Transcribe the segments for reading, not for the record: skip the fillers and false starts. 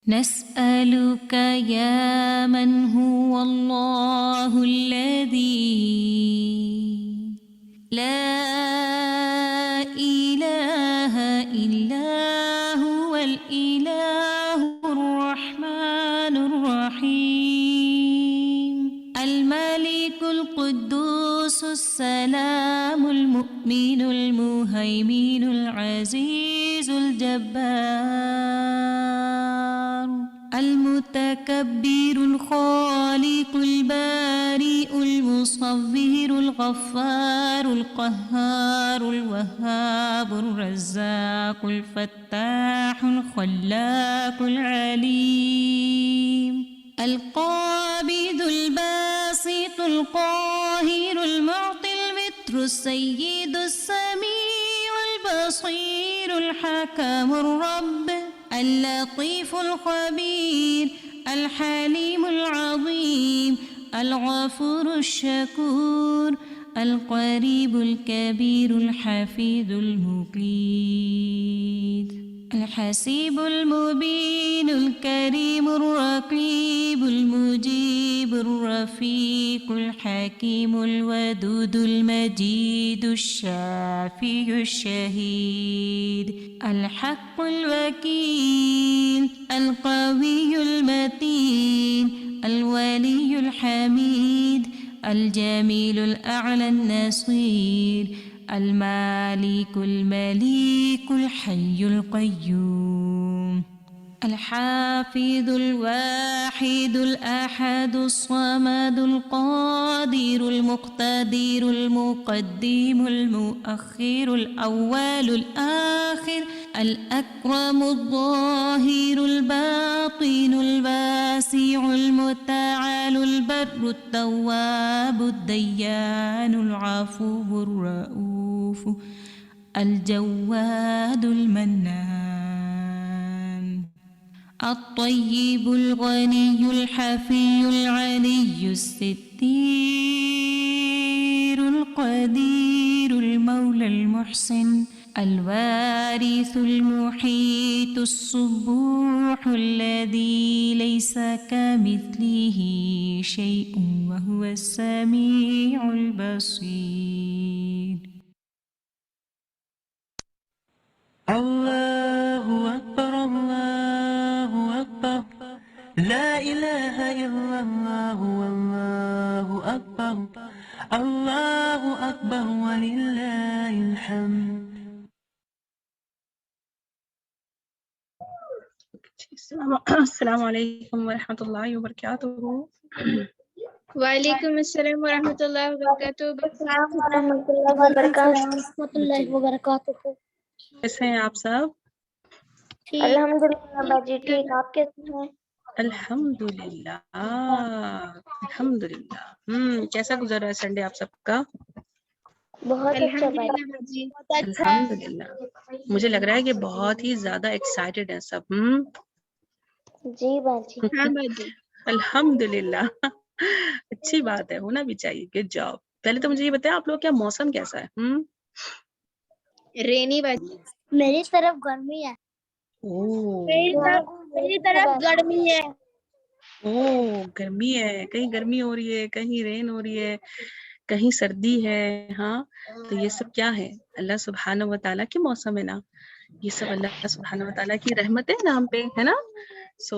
نسألك يا من هو الله الذي لا إله إلا هو الإله الرحمن الرحيم الملك القدوس السلام المؤمن المهيمن العزيز الجبار المتكبر الخالق البارئ المصور الغفار القهار الوهاب الرزاق الفتاح الخلاق العليم القابض الباسط القاهر المعطي المتر السيد السميع البصير الحكم الرب اللطيف الخبير الحليم العظيم الغفور الشكور القريب الكبير الحفيظ المقيت الحسيب المبين الكريم الرقيب المجيب الرفيق الحكيم الودود المجيد الشافي الشهيد الحق الوكيل القوي المتين الولي الحميد الجميل الأعلى النصير المالك المليك الحي القيوم الحافظ الواحد الأحد الصمد القادر المقتدر المقدم المؤخر الأول الآخر الأكرم الظاهر الباطن الواسع المتعال البر التواب الديان العفو الرؤوف الجواد المنان الطيب الغني الحفي العلي الستير القدير المولى المحسن الوارث المحيط الصبوح الذي ليس كمثله شيء وهو السميع البصير. الله أكبر الله أكبر لا إله إلا الله والله أكبر الله أكبر ولله الحمد. السلام علیکم ورحمۃ اللہ وبرکاتہ. وعلیکم السلام ورحمۃ اللہ وبرکاتہ. السلام ورحمۃ اللہ وبرکاتہ. کیسے ہیں آپ سب؟ الحمدللہ باجی ٹھیک. آپ کیسے ہیں؟ الحمدللہ الحمدللہ. کیسا گزر رہا ہے سنڈے آپ سب کا؟ بہت اچھا باجی. الحمدللہ جی. الحمدللہ. مجھے لگ رہا ہے کہ بہت ہی زیادہ ایکسائٹیڈ ہیں سب. جی باجی. ہاں باجی. الحمدللہ. اچھی بات ہے، ہونا بھی چاہیے. Good job. پہلے تو مجھے یہ بتائیں آپ لوگ کیا موسم کیسا ہے؟ رینی باجی. میری طرف گرمی ہے. میری طرف گرمی ہے. گرمی ہے. کہیں گرمی ہو رہی ہے، کہیں رین ہو رہی ہے، کہیں سردی ہے. ہاں تو یہ سب کیا ہے؟ اللہ سبحانہ و تعالیٰ کی موسم ہے نا. یہ سب اللہ سبحانہ و تعالیٰ کی رحمت ہے نا ہم پہ، ہے نا. سو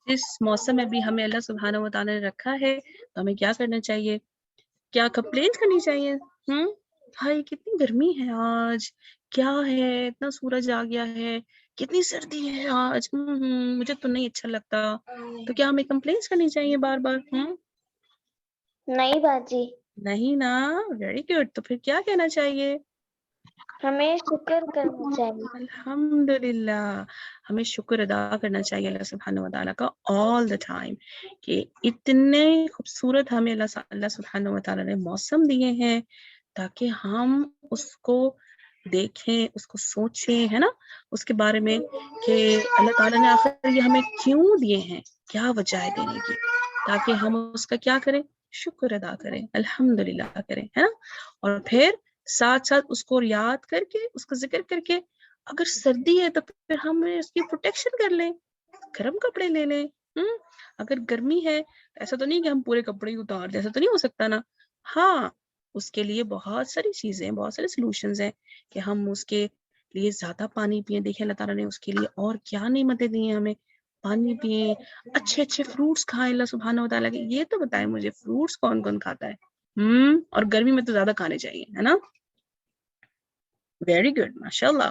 جس موسم میں بھی ہمیں اللہ سبحانہ و تعالیٰ نے رکھا ہے تو ہمیں کیا کرنا چاہیے؟ کیا کمپلین کرنی چاہیے؟ بھائی کتنی گرمی ہے آج، کیا ہے اتنا سورج آ گیا ہے، کتنی سردی ہے آج، مجھے تو نہیں اچھا لگتا. تو کیا ہمیں کمپلینس کرنی چاہیے بار بار؟ نہیں باجی. نہیں نا. Very good. تو پھر کیا کہنا چاہیے؟ ہمیں شکر کرنا چاہیے. الحمدللہ. ہمیں شکر ادا کرنا چاہیے اللہ سبحانہ و تعالیٰ کا آل دا ٹائم کہ اتنے خوبصورت ہمیں اللہ سبحانہ و تعالیٰ نے موسم دیے ہیں تاکہ ہم اس کو دیکھیں، اس کو سوچیں، ہے نا، اس کے بارے میں کہ اللہ تعالیٰ نے آخر یہ ہمیں کیوں دیے ہیں، کیا وجہ ہے دینے کی، تاکہ ہم اس کا کیا کریں؟ شکر ادا کریں، الحمدللہ کریں، ہے نا. اور پھر ساتھ ساتھ اس کو یاد کر کے، اس کا ذکر کر کے اگر سردی ہے تو پھر ہم اس کی پروٹیکشن کر لیں, گرم کپڑے لے لیں. اگر گرمی ہے ایسا تو نہیں کہ ہم پورے کپڑے اتار دیں, ایسا تو نہیں ہو سکتا نا. ہاں اس کے لیے بہت ساری چیزیں, بہت سارے سولوشنز ہیں کہ ہم اس کے لیے زیادہ پانی پئیں. دیکھیں اللہ تعالیٰ نے اس کے لیے اور کیا نعمتیں دی ہیں ہمیں. پانی پئیں, اچھے اچھے فروٹس کھائیں اللہ سبحانہ و تعالیٰ کے. یہ تو بتائیں مجھے فروٹس کون کون کھاتا ہے؟ اور گرمی میں تو زیادہ کھانے چاہیے, ہے نا. ویری گڈ, ماشاء اللہ.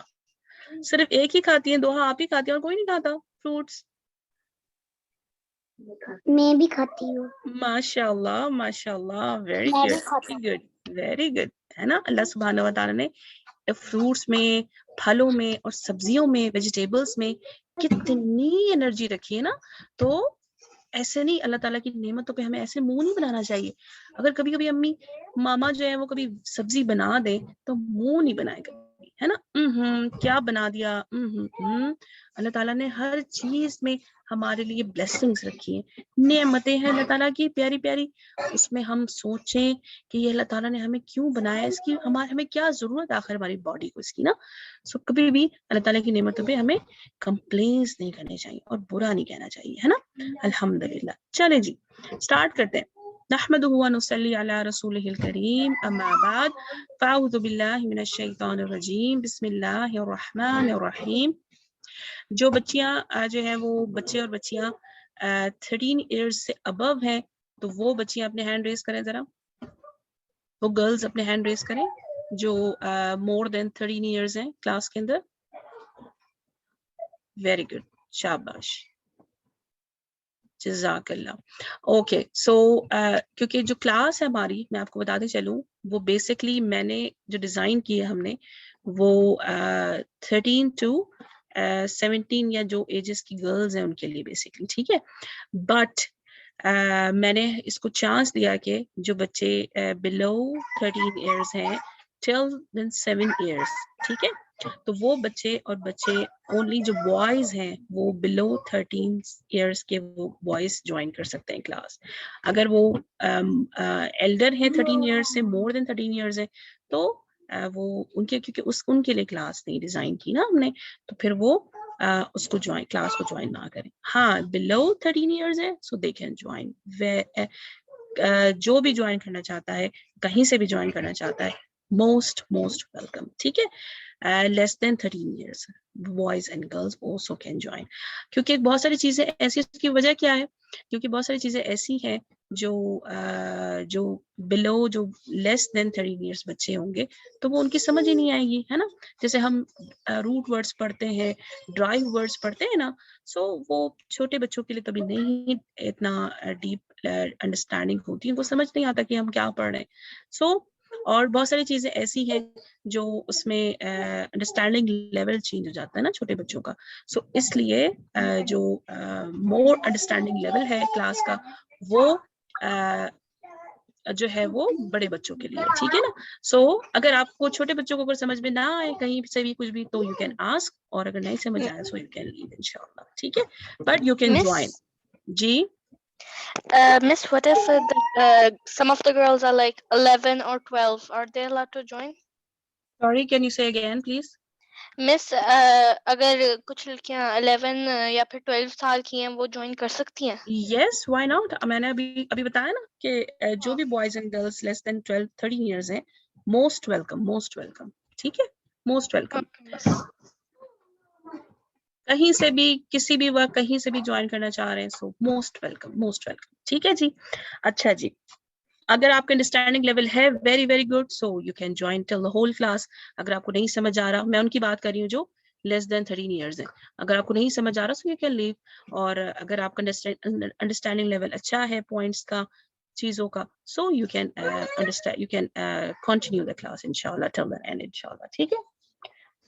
صرف ایک ہی کھاتی ہیں, دوہا آپ ہی کھاتی ہیں اور کوئی نہیں کھاتا فروٹس؟ میں بھی کھاتی ہوں. ماشاء اللہ ماشاء اللہ, ویری میں بھی گڈ کھاتی ویری گڈ ویری گڈ, ہے نا. اللہ سبحانہ و تعالیٰ نے فروٹس میں, پھلوں میں اور سبزیوں میں, ویجیٹیبلس میں کتنی انرجی رکھی ہے نا. تو ایسے نہیں, اللہ تعالیٰ کی نعمتوں پہ ہمیں ایسے منہ نہیں بنانا چاہیے. اگر کبھی کبھی امی ماما جو ہے وہ کبھی سبزی بنا دیں تو منہ نہیں بنائے کبھی, ہے نا. کیا بنا دیا. اللہ تعالیٰ نے ہر چیز میں ہمارے لیے بلیسنگز رکھی ہیں, نعمتیں ہیں اللہ تعالیٰ کی پیاری پیاری. اس میں ہم سوچیں کہ یہ اللہ تعالیٰ نے ہمیں کیوں بنایا, اس کی ہمیں کیا ضرورت ہے آخر ہماری باڈی کو اس کی نا. سو کبھی بھی اللہ تعالیٰ کی نعمتوں پہ ہمیں کمپلینس نہیں کرنے چاہیے اور برا نہیں کہنا چاہیے, ہے نا. الحمدللہ. چلیں جی اسٹارٹ کرتے ہیں. نحمدہ ونصلی علی رسولہ الکریم, اما بعد فاعوذ باللہ من الشیطان الرجیم, بسم اللہ الرحمن الرحیم. جو بچیاں جو ہیں وہ بچے اور بچیاں 13 ایئرز سے ابو ہیں تو وہ بچیاں اپنے ہینڈ ریز کریں ذرا. وہ گرلز اپنے ہینڈ ریز کریں جو مور دین 13 ایئرز ہیں کلاس کے اندر. ویری گڈ, شاباش, جزاک اللہ. اوکے سو کیونکہ جو کلاس ہے ہماری, میں آپ کو بتاتے چلوں, وہ بیسکلی میں نے جو ڈیزائن کی ہے ہم نے وہ 13 to 17 یا جو ایجز کی گرلز ہیں ان کے لیے بیسکلی, ٹھیک ہے. بٹ میں نے اس کو چانس دیا کہ جو بچے بلو 13 ایئرز ہیں till then 7 ایئرس, ٹھیک ہے, تو وہ بچے اور بچے اونلی جو بوائز ہیں وہ بلو 13 ایئرس کے وہ بوائز جوائن کر سکتے ہیں کلاس. اگر وہ ایلڈر ہیں 13 ایئرس سے, مور دین 13 ایئرس ہیں, تو وہ ان کے کیونکہ ان کے لیے کلاس نہیں ڈیزائن کی نا ہم نے, تو پھر وہ اس کو جوائن کلاس کو جوائن نہ کریں. ہاں بلو 13 ایئرز ہے سو دے کین جوائن. جو بھی جوائن کرنا چاہتا ہے, کہیں سے بھی جوائن کرنا چاہتا ہے, موسٹ ویلکم, ٹھیک ہے. لیس than 13 years boys and girls also can join. کیونکہ بہت ساری چیزیں ایسی, اس کی وجہ کیا ہے, کیونکہ بہت ساری چیزیں ایسی ہیں جو بلو جو لیس دین 13 ایئرس بچے ہوں گے تو وہ ان کی سمجھ ہی نہیں آئے گی, ہے نا. جیسے ہم روٹ ورڈز پڑھتے ہیں, ڈرائیو ورڈز پڑھتے ہیں نا, سو وہ چھوٹے بچوں کے لیے کبھی نہیں اتنا ڈیپ انڈرسٹینڈنگ ہوتی ہے, وہ سمجھ نہیں آتا کہ ہم کیا پڑھ رہے ہیں. سو اور بہت ساری چیزیں ایسی ہیں جو اس میں انڈرسٹینڈنگ لیول چینج ہو جاتا ہے نا چھوٹے بچوں کا. سو اس لیے جو مور انڈرسٹینڈنگ لیول ہے کلاس کا وہ جو ہے وہ بڑے بچوں کے لیے, ٹھیک ہے نا. سو اگر آپ کو چھوٹے بچوں کو اگر سمجھ میں نہ آئے کہیں سے بھی کچھ بھی تو یو کین آسک, اور اگر نہیں سمجھ آئے سو یو کین لیو انشاءاللہ, ٹھیک ہے, بٹ یو کین جوائن. جی Miss, what if some of the girls are like 11 or 12? Are they allowed to join? Sorry, can you سے اگین پلیز. Miss, اگر کچھ لڑکیاں 11 یا پھر 12 سال کی ہیں وہ جوائن کر سکتی ہیں؟ Yes, why not. میں نے ابھی بتایا نا کہ جو بھی boys and girls less than 13 years ہیں موسٹ ویلکم, ٹھیک ہے, موسٹ ویلکم. کہیں سے بھی کسی بھی وقت کہیں سے بھی جوائن کرنا چاہ رہے ہیں سو موسٹ ویلکم, ٹھیک ہے جی. اچھا جی, اگر آپ کا انڈرسٹینڈنگ لیول ہے very very good so you can join till the whole class. اگر آپ کو نہیں سمجھ آ رہا, میں ان کی بات کر رہی ہوں جو لیس دین 13 ایئرز ہیں, اگر آپ کو نہیں سمجھ آ رہا سو یو کین لیو. اور اگر آپ کا انڈرسٹینڈنگ لیول اچھا ہے پوائنٹس کا, چیزوں کا, so you can understand, you can continue the class انشاءاللہ ٹل دا اینڈ انشاءاللہ, ٹھیک ہے.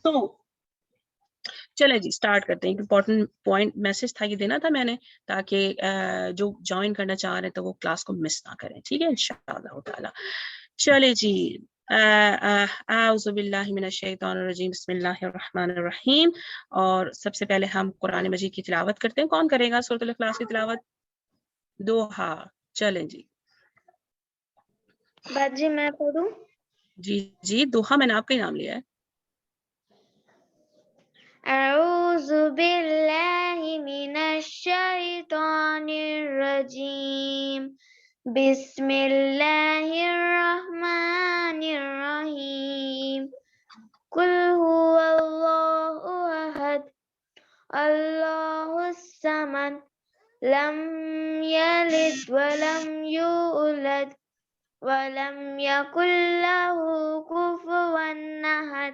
تو چلے جی اسٹارٹ کرتے ہیں. امپورٹنٹ پوائنٹ میسج تھا یہ دینا تھا میں نے, تاکہ جو جوائن کرنا چاہ رہے ہیں تو وہ کلاس کو مس نہ کریں, ٹھیک ہے انشاءاللہ تعالی. چلے جی, اعوذ باللہ من الشیطان الرجیم, بسم اللہ الرحمن الرحیم. اور سب سے پہلے ہم قرآن مجید کی تلاوت کرتے ہیں. کون کرے گا سورۃ الاخلاص کی تلاوت؟ دوہا. چلیں جی. باجی میں پڑھوں؟ جی دوہا میں نے آپ کا ہی نام لیا ہے. أعوذ بالله من الشيطان الرجيم بسم الله الرحمن الرحيم قل هو الله أحد الله الصمد لم يلد ولم يولد ولم يكن له كفوا أحد.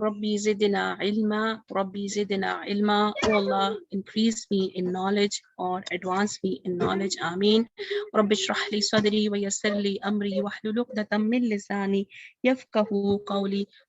Rabbi zidna ilma, Rabbi zidna ilma. Oh Allah, increase me in knowledge or advance me in knowledge. Ameen. Rabbi shrah li sadri wa yassir li amri wahlul uqdatam min lisani yafqahu qawli.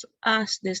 so ask this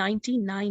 99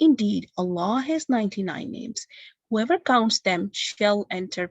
Indeed, Allah has 99 names. Whoever counts them shall enter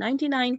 99,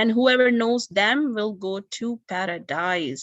And whoever knows them will go to paradise.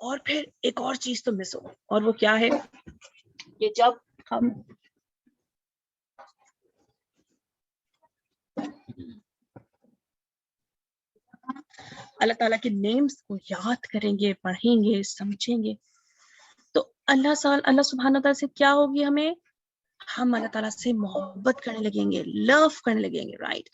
اور پھر ایک اور چیز تو مس ہو, اور وہ کیا ہے کہ جب ہم اللہ تعالیٰ کے نیمز کو یاد کریں گے, پڑھیں گے, سمجھیں گے, تو اللہ سبحانہ تعالیٰ سے کیا ہوگی, ہمیں ہم اللہ تعالیٰ سے محبت کرنے لگیں گے, لو کرنے لگیں گے, رائٹ.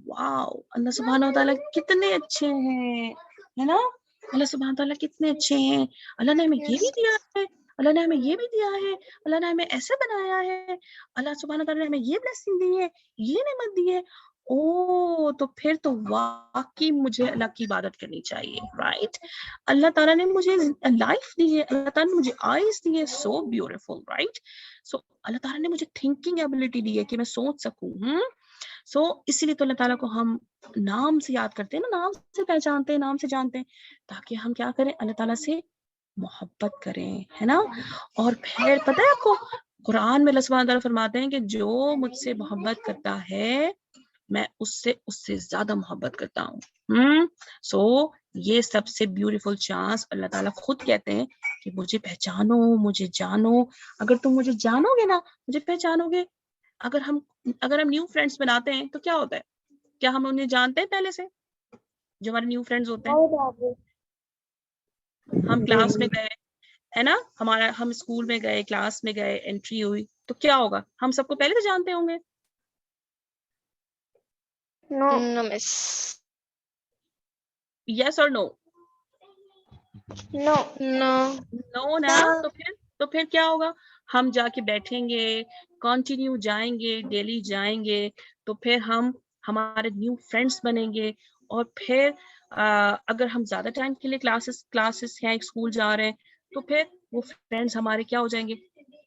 واو, اللہ سبحانہ تعالیٰ کتنے اچھے ہیں, ہے نا, اللہ سبحانہ تعالیٰ کتنے اچھے ہیں. اللہ نے ہمیں یہ بھی دیا ہے, اللہ نے ہمیں یہ بھی دیا ہے, اللہ نے ہمیں ایسے بنایا ہے, اللہ سبحانہ تعالیٰ نے ہمیں یہ بلیسنگ دی ہے, یہ نعمت دی ہے. او تو پھر تو واقعی مجھے اللہ کی عبادت کرنی چاہیے, رائٹ. اللہ تعالیٰ نے مجھے لائف دی ہے, اللہ تعالیٰ نے مجھے آئیز دی ہے, سو بیوٹیفل, رائٹ. سو اللہ تعالیٰ نے مجھے تھنکنگ ایبلٹی دی ہے کہ میں سوچ سکوں. سو اسی لیے تو اللہ تعالیٰ کو ہم نام سے یاد کرتے ہیں نا, نام سے پہچانتے ہیں, نام سے جانتے ہیں, تاکہ ہم کیا کریں, اللہ تعالیٰ سے محبت کریں, ہے نا. اور پھر پتہ ہے آپ کو, قرآن میں اللہ سبحانہ تعالیٰ فرماتے ہیں کہ جو مجھ سے محبت کرتا ہے میں اس سے زیادہ محبت کرتا ہوں. سو یہ سب سے بیوٹیفل چانس اللہ تعالیٰ خود کہتے ہیں کہ مجھے پہچانو, مجھے جانو. اگر تم مجھے جانو گے نا, مجھے پہچانو گے. اگر ہم نیو فرینڈس بناتے ہیں تو کیا ہوتا ہے, کیا ہم انہیں جانتے ہیں پہلے سے, جو ہمارے نیو فرینڈز ہوتے ہیں؟ ہم کلاس میں گئے, ہے نا, ہم اسکول میں گئے, کلاس میں گئے, انٹری ہوئی, تو کیا ہوگا, ہم سب کو پہلے سے جانتے ہوں گے. No, miss. یس اور نو؟ نو نا. تو پھر کیا ہوگا, ہم جا کے بیٹھیں گے, کنٹینیو جائیں گے, ڈیلی جائیں گے, تو پھر ہم ہمارے نیو فرینڈس بنیں گے. اور پھر اگر ہم زیادہ ٹائم کے لیے کلاسز ہیں, اسکول جا رہے ہیں, تو پھر وہ فرینڈس ہمارے کیا ہو جائیں گے,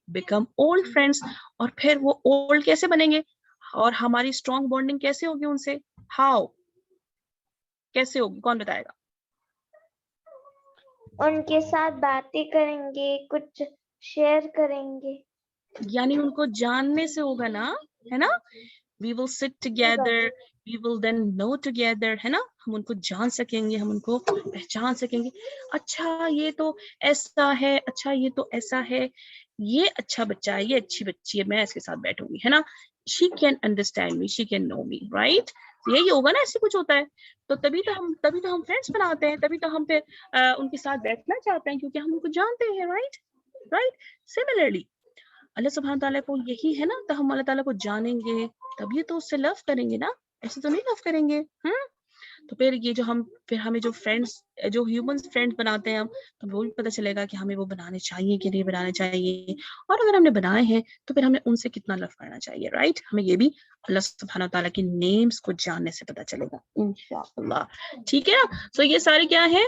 بیکم اولڈ فرینڈس. اور پھر وہ اولڈ کیسے بنیں گے, اور ہماری اسٹرانگ بانڈنگ کیسے ہوگی ان سے, ہاؤ, کیسے ہوگی, کون بتائے گا؟ ان کے ساتھ باتیں کریں گے, کچھ شیئر کریں گے, یعنی ان کو جاننے سے ہوگا نا, ہے نا. We will sit together, we will then know together, ہے نا. ہم ان کو جان سکیں گے, ہم ان کو پہچان سکیں گے. اچھا یہ تو ایسا ہے, اچھا یہ تو ایسا ہے, یہ اچھا بچہ ہے, یہ اچھی بچی ہے, میں اس کے ساتھ بیٹھوں گی, ہے نا. She can understand me, she can know me, right. یہی ہوگا نا, ایسے کچھ ہوتا ہے. تو تبھی تو ہم فرینڈس بناتے ہیں, تبھی تو ہم پھر ان کے ساتھ بیٹھنا چاہتے ہیں, کیونکہ ہم ان کو جانتے ہیں, رائٹ. سملرلی اللہ سبحانہ تعالیٰ کو یہی ہے نا, تو ہم اللہ تعالیٰ کو جانیں گے تبھی تو اس سے لو کریں گے نا, ایسے تو نہیں لو کریں گے. تو پھر یہ جو ہمیں جو فرینڈس, جو ہیومن فرینڈس بناتے ہیں ہم, تو وہ بھی پتہ چلے گا کہ ہمیں وہ بنانے چاہیے کہ نہیں بنانے چاہیے, اور اگر ہم نے بنائے ہیں تو پھر ہمیں ان سے کتنا لو کرنا چاہیے, رائٹ. ہمیں یہ بھی اللہ سبحانہ تعالیٰ کے نیمز کو جاننے سے پتہ چلے گا انشاءاللہ, ٹھیک ہے نا. سو یہ سارے کیا ہے,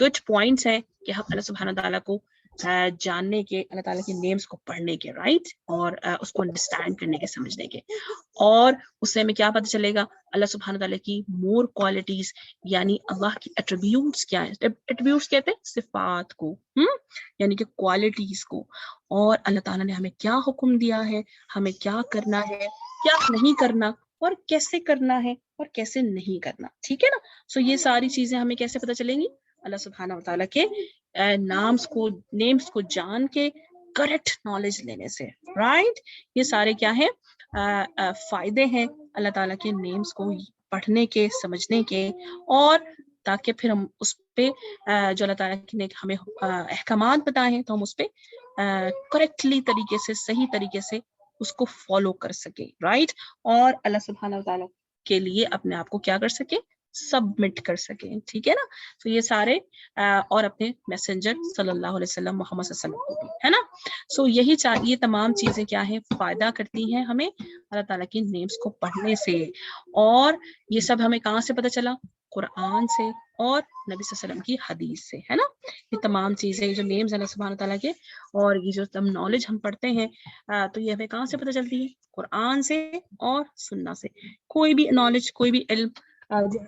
گڈ پوائنٹس ہیں کہ ہم اللہ سبحانہ تعالیٰ کو جاننے کے, اللہ تعالیٰ کے نیمز کو پڑھنے کے, رائٹ, اور اس کو انڈرسٹینڈ کرنے کے, سمجھنے کے. اور اس سے ہمیں کیا پتہ چلے گا, اللہ سبحانہ تعالیٰ کی مور کوالٹیز, یعنی اللہ کی ایٹریبیوٹس کیا ہیں. ایٹریبیوٹس کہتے ہیں صفات کو, یعنی کہ کوالٹیز کو. اور اللہ تعالیٰ نے ہمیں کیا حکم دیا ہے, ہمیں کیا کرنا ہے, کیا نہیں کرنا, اور کیسے کرنا ہے اور کیسے نہیں کرنا, ٹھیک ہے نا. سو یہ ساری چیزیں ہمیں کیسے پتہ چلیں گی, اللہ سبحانہ وتعالیٰ کے نیمز کو جان کے, کریکٹ نالج لینے سے, رائٹ. یہ سارے کیا ہیں, فائدے ہیں اللہ تعالیٰ کے نیمز کو پڑھنے کے, سمجھنے کے, اور تاکہ پھر ہم اس پہ جو اللہ تعالیٰ نے ہمیں احکامات بتائے ہیں تو ہم اس پہ کریکٹلی طریقے سے, صحیح طریقے سے اس کو فالو کر سکے, رائٹ. اور اللہ سبحانہ وتعالیٰ کے لیے اپنے آپ کو کیا کر سکے, سبمٹ کر سکیں, ٹھیک ہے نا. تو یہ سارے اور اپنے میسنجر صلی اللہ علیہ وسلم, محمد صلی اللہ علیہ وسلم کو بھی, ہے نا. سو یہ تمام چیزیں کیا ہیں, فائدہ کرتی ہیں ہمیں اللہ تعالیٰ کی نیمز کو پڑھنے سے. اور یہ سب ہمیں کہاں سے پتہ چلا, قرآن سے اور نبی صلی اللہ علیہ وسلم کی حدیث سے, ہے نا. یہ تمام چیزیں جو نیمز اللہ سبحانہ تعالیٰ کے, اور یہ جو تم نالج ہم پڑھتے ہیں, تو یہ ہمیں کہاں سے پتہ چلتی ہے, قرآن سے اور سنت سے. کوئی بھی نالج, کوئی بھی علم جو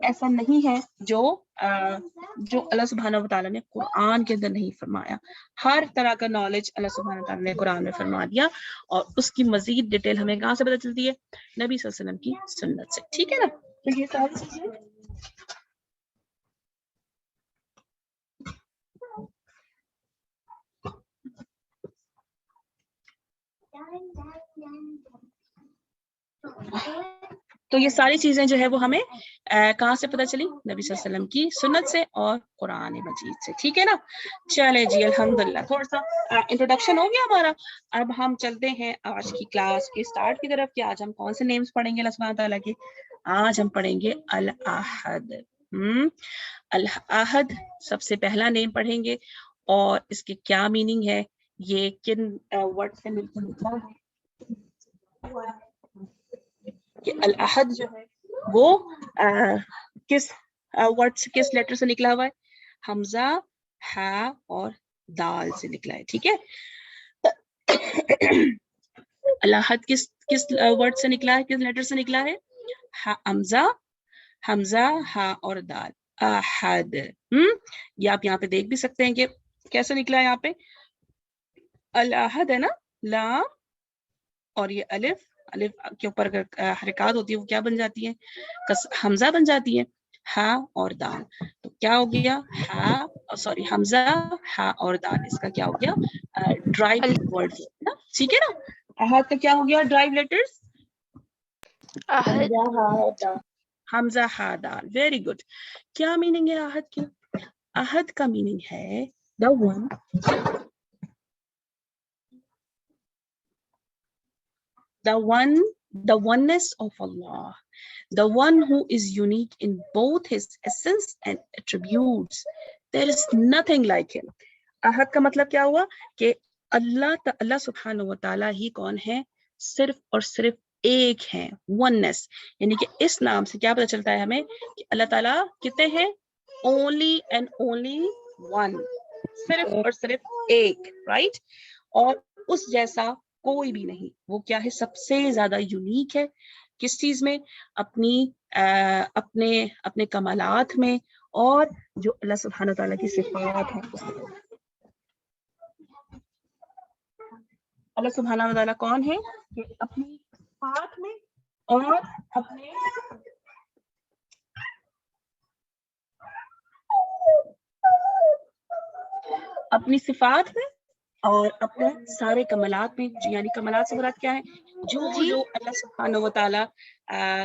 ایسا نہیں ہے جو اللہ سبحانہ وتعالیٰ نے قرآن کے اندر نہیں فرمایا. ہر طرح کا نالج اللہ سبحانہ وتعالیٰ نے قرآن میں فرما دیا, اور اس کی مزید ڈیٹیل ہمیں کہاں سے پتہ چلتی ہے, نبی صلی اللہ علیہ وسلم کی سنت سے, ٹھیک ہے نا. تو یہ ساری چیزیں تو یہ ساری چیزیں جو ہے وہ ہمیں کہاں سے پتہ چلی؟ نبی صلی اللہ علیہ وسلم کی سنت سے اور قرآن مجید سے. ٹھیک ہے نا. چلے جی الحمدللہ تھوڑا سا انٹروڈکشن ہو گیا ہمارا. اب ہم چلتے ہیں آج کی کلاس کے اسٹارٹ کی طرف کہ آج ہم کون سے نیمز پڑھیں گے اللہ سبحانہ تعالیٰ کے. آج ہم پڑھیں گے الاحد. الاحد سب سے پہلا نیم پڑھیں گے اور اس کے کیا میننگ ہے, یہ کن ورڈ سے مل کر نکلا ہے کہ الاحد جو ہے وہ کس ورڈ سے, کس لیٹر سے نکلا ہوا ہے؟ حمزہ, ہا اور دال سے نکلا ہے. ٹھیک ہے. الاحد کس ورڈ سے نکلا ہے, کس لیٹر سے نکلا ہے؟ حمزہ, ہا اور دال. احد. یہ آپ یہاں پہ دیکھ بھی سکتے ہیں کہ کیسے نکلا ہے. یہاں پہ الاحد ہے نا, لام اور یہ الف, الف کے اوپر اگر حرکات ہوتی ہے وہ کیا بن جاتی ہے؟ حمزہ بن جاتی ہے. ہا اور دال, تو کیا ہو گیا؟ حمزہ, ہا اور دال, اس کا کیا ہو گیا؟ Drive word. ٹھیک ہے نا. احد کا کیا ہو گیا؟ ڈرائیو لیٹرز حمزہ, ہا, دال. Very good. کیا میننگ ہے احد کی؟ احد کا میننگ ہے the oneness of Allah, the one who is unique in both his essence and attributes. There is nothing like him. احد کا مطلب کیا ہوا کہ اللہ سبحانہ و تعالیٰ ہی کون ہے؟ صرف اور صرف ایک ہیں. oneness یعنی کہ اس نام سے کیا پتہ چلتا ہے ہمیں کہ اللہ تعالیٰ کتنے ہیں؟ only and only one, صرف اور صرف ایک. رائٹ. اور اس جیسا کوئی بھی نہیں. وہ کیا ہے؟ سب سے زیادہ یونیک ہے. کس چیز میں؟ اپنے کمالات میں اور جو اللہ سبحانہ تعالیٰ کی صفات ہیں اس میں. اللہ سبحانہ تعالیٰ کون ہے کہ اپنی صفات میں اور اپنی صفات میں اور اپنے سارے کمالات میں, یعنی کمالات سے مراد کیا ہے؟ جو اللہ سبحانہ و تعالیٰ,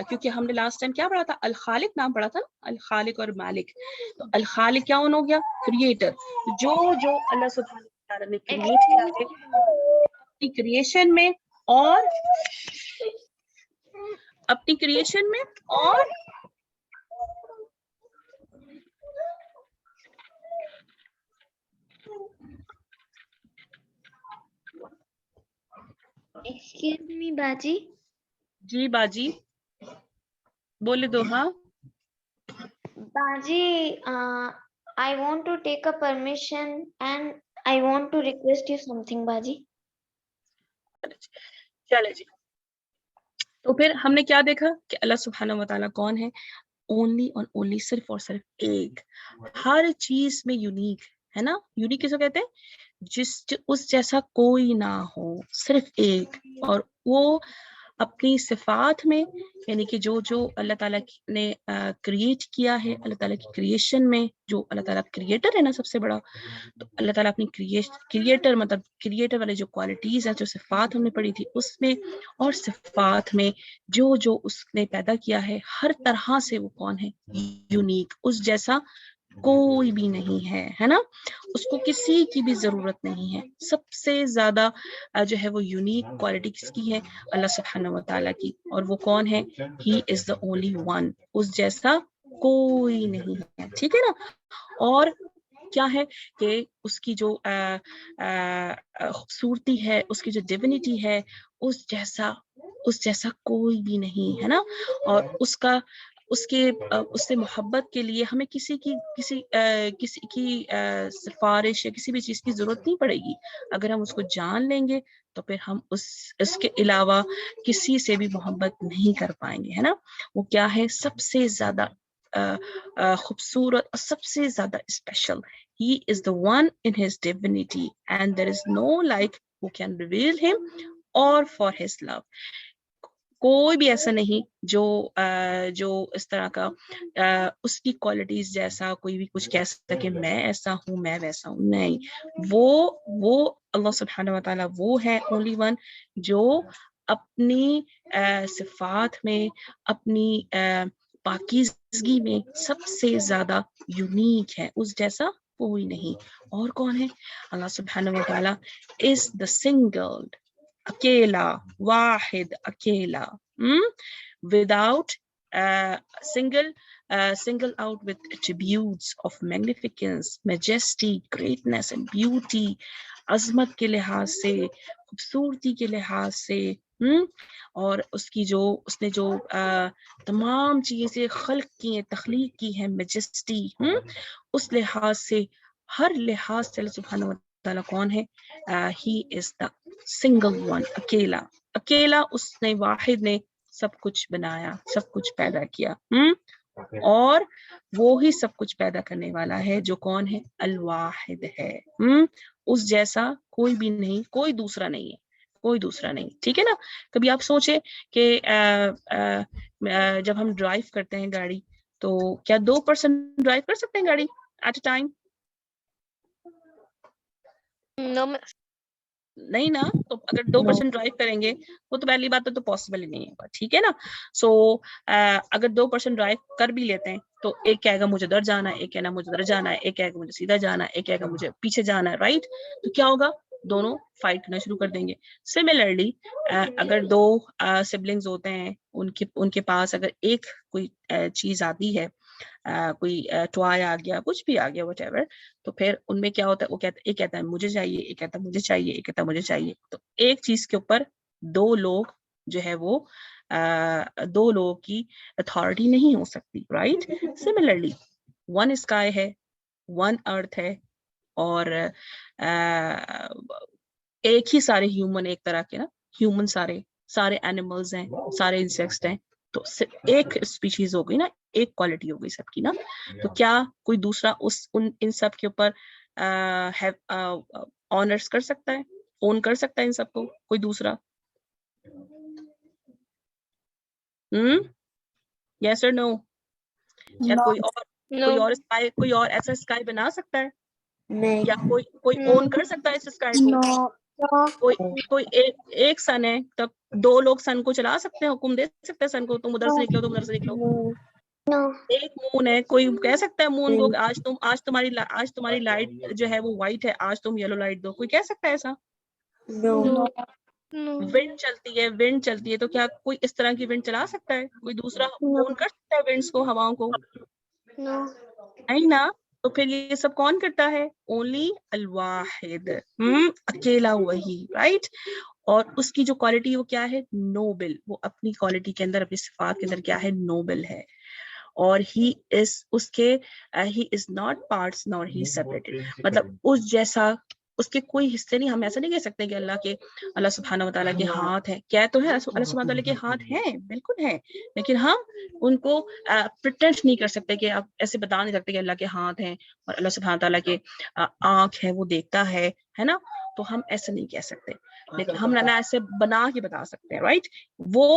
کیونکہ ہم نے لاسٹ ٹائم کیا پڑھا تھا؟ الخالق نام پڑھا تھا, الخالق اور مالک. تو الخالق کیا ہو گیا؟ کریٹر. جو اللہ سبحانہ و تعالیٰ نے کریٹ کیا ہے اپنی کریشن میں اور Excuse me, Baji. جی باجی بولے دو. ہاں Baji, I want to take a permission and I want to request you something, Baji. چلے جی. تو پھر ہم نے کیا دیکھا کہ اللہ سبحانہ و تعالیٰ کون ہے؟ اونلی اور اونلی, صرف اور صرف ایک. ہر چیز میں یونیک ہے نا. یونیک کس کو کہتے ہیں؟ اس جیسا کوئی نہ ہو, صرف ایک. اور وہ اپنی صفات میں, یعنی کہ جو اللہ تعالیٰ نے کریٹ کیا ہے, اللہ تعالیٰ کی کریشن میں, جو اللہ تعالیٰ کریٹر ہے نا سب سے بڑا, تو اللہ تعالیٰ اپنی کریٹر مطلب کریٹر والے جو کوالٹیز ہیں, جو صفات ہم نے پڑھی تھی اس میں, اور صفات میں جو اس نے پیدا کیا ہے ہر طرح سے وہ کون ہے؟ یونیک. اس جیسا کوئی بھی نہیں ہے نا. اس کو کسی کی بھی ضرورت نہیں ہے. سب سے زیادہ جو ہے وہ یونیک کوالٹی کس کی ہے؟ اللہ سبحانہ و تعالیٰ کی. اور وہ کون ہے؟ ہی از دا اونلی ون. اس جیسا کوئی نہیں ہے. ٹھیک ہے نا. اور کیا ہے کہ اس کی جو خوبصورتی ہے, اس کی جو ڈیوینٹی ہے, اس جیسا کوئی بھی نہیں ہے نا. اور اس سے محبت کے لیے ہمیں کسی کی سفارش یا کسی بھی چیز کی ضرورت نہیں پڑے گی. اگر ہم اس کو جان لیں گے تو پھر ہم اس کے علاوہ کسی سے بھی محبت نہیں کر پائیں گے, ہے نا. وہ کیا ہے؟ سب سے زیادہ خوبصورت اور سب سے زیادہ special. He is the one in his divinity and there is no like who can reveal him or for his love. کوئی بھی ایسا نہیں جو اس طرح کا اس کی کوالٹیز جیسا کوئی بھی کچھ کہہ سکتا کہ میں ایسا ہوں, میں ویسا ہوں. نہیں, وہ اللہ سبحانہ و تعالیٰ وہ ہے اونلی ون جو اپنی صفات میں, اپنی پاکیزگی میں سب سے زیادہ یونیک ہے, اس جیسا کوئی نہیں. اور کون ہے؟ اللہ سبحانہ و تعالی is the single, اکیلا, واحد, اکیلا, without single out with attributes of magnificence, majesty, greatness and beauty, عظمت کے لحاظ سے, خوبصورتی کے لحاظ سے, اور اس کی جو اس نے جو تمام چیزیں خلق کی ہیں, تخلیق کی ہیں, میجسٹی, اس لحاظ سے, ہر لحاظ سے اللہ سبحانہ و تعالیٰ کون ہے؟ ہی از دا سنگل ون, اکیلا, اکیلا اس نے, واحد نے سب کچھ بنایا, سب کچھ پیدا کیا, اور وہی سب کچھ پیدا کرنے والا ہے جو کون ہے؟ الواحد ہے. اس جیسا کوئی بھی نہیں, کوئی دوسرا نہیں ہے, کوئی دوسرا نہیں. ٹھیک ہے نا؟ کبھی آپ سوچے کہ جب ہم ڈرائیو کرتے ہیں گاڑی, تو کیا 2 پرسن ڈرائیو کر سکتے ہیں گاڑی ایٹ اے ٹائم؟ نہیں نا. تو اگر 2% ڈرائیو کریں گے وہ تو پہلی بات تو پاسبل ہی نہیں ہے. ٹھیک ہے نا؟ سو اگر 2% ڈرائیو کر بھی لیتے ہیں تو ایک کہے گا مجھے ادھر جانا ہے, ایک کہنا مجھے ادھر جانا ہے, ایک کہے گا مجھے سیدھا جانا ہے, ایک کہے گا مجھے پیچھے جانا ہے, رائٹ؟ تو کیا ہوگا؟ دونوں فائٹ کرنا شروع کر دیں گے. سملرلی اگر 2 سبلنگز ہوتے ہیں, ان کے پاس اگر ایک کوئی چیز آتی ہے, کوئی ٹوائے آ گیا, کچھ بھی آ گیا, وٹ ایور, تو پھر ان میں کیا ہوتا ہے؟ وہ ایک کہتا ہے مجھے چاہیے, ایک کہتا ہے مجھے چاہیے, ایک کہتا ہے مجھے چاہیے. تو ایک چیز کے اوپر 2 لوگ جو ہے وہ 2 لوگوں کی اتھارٹی نہیں ہو سکتی, رائٹ؟ سملرلی 1 اسکائی ہے, 1 ارتھ ہے, اور ایک ہی سارے ہیومن, ایک طرح کے نا ہیومن, سارے اینیملز ہیں, سارے انسیکٹس ہیں, تو ایک اسپیشیز ہو گئی نا, ایک کوالٹی ہو گئی سب کی نا. تو کیا کوئی دوسرا ان سب کے اوپر آنرس کر سکتا ہے, اون کر سکتا ہے ان سب کو کوئی دوسرا؟ یس اور نو؟ کیا کوئی اور ایسا اسکائی بنا سکتا ہے؟ یا کوئی اون کر سکتا ہے اس اسکائی کو؟ کوئی ایک سن ہے, تب 2 لوگ سن کو چلا سکتے ہیں, حکم دے سکتے ہیں سن کو, تم ادھر سے نکلو, تم ادھر سے نکلو. ایک مون ہے, کوئی کہہ سکتا ہے مون کو آج تمہاری لائٹ جو ہے وہ وائٹ ہے, آج تم یلو لائٹ دو؟ کوئی کہہ سکتا ہے ایسا؟ ونڈ چلتی ہے, تو کیا کوئی اس طرح کی ونڈ چلا سکتا ہے؟ کوئی دوسرا اون کر سکتا ہے ونڈس کو, ہواؤں کو؟ نہیں نا. تو پھر یہ سب کون کرتا ہے؟ اونلی الواحد, اکیلا وہی, رائٹ؟ اور اس کی جو کوالٹی وہ کیا ہے؟ نوبل. وہ اپنی کوالٹی کے اندر, اپنی صفات کے اندر کیا ہے؟ نوبل ہے. اور he is not parts nor he separated, مطلب اس جیسا اس کے کوئی حصے نہیں. ہم ایسا نہیں کہہ سکتے کہ اللہ سبحانہ و تعالیٰ کے ہاتھ ہیں. کیا تو ہے اللہ سبحانہ و تعالیٰ کے ہاتھ ہیں, بالکل ہیں, لیکن ہم ان کو پریٹینڈ نہیں کر سکتے, کہ آپ ایسے بتا نہیں سکتے کہ اللہ کے ہاتھ ہیں اور اللہ سبحانہ و تعالیٰ کے آنکھ ہے, وہ دیکھتا ہے نا. تو ہم ایسا نہیں کہہ سکتے, لیکن ہم نا ایسے بنا کے بتا سکتے ہیں, رائٹ؟ وہ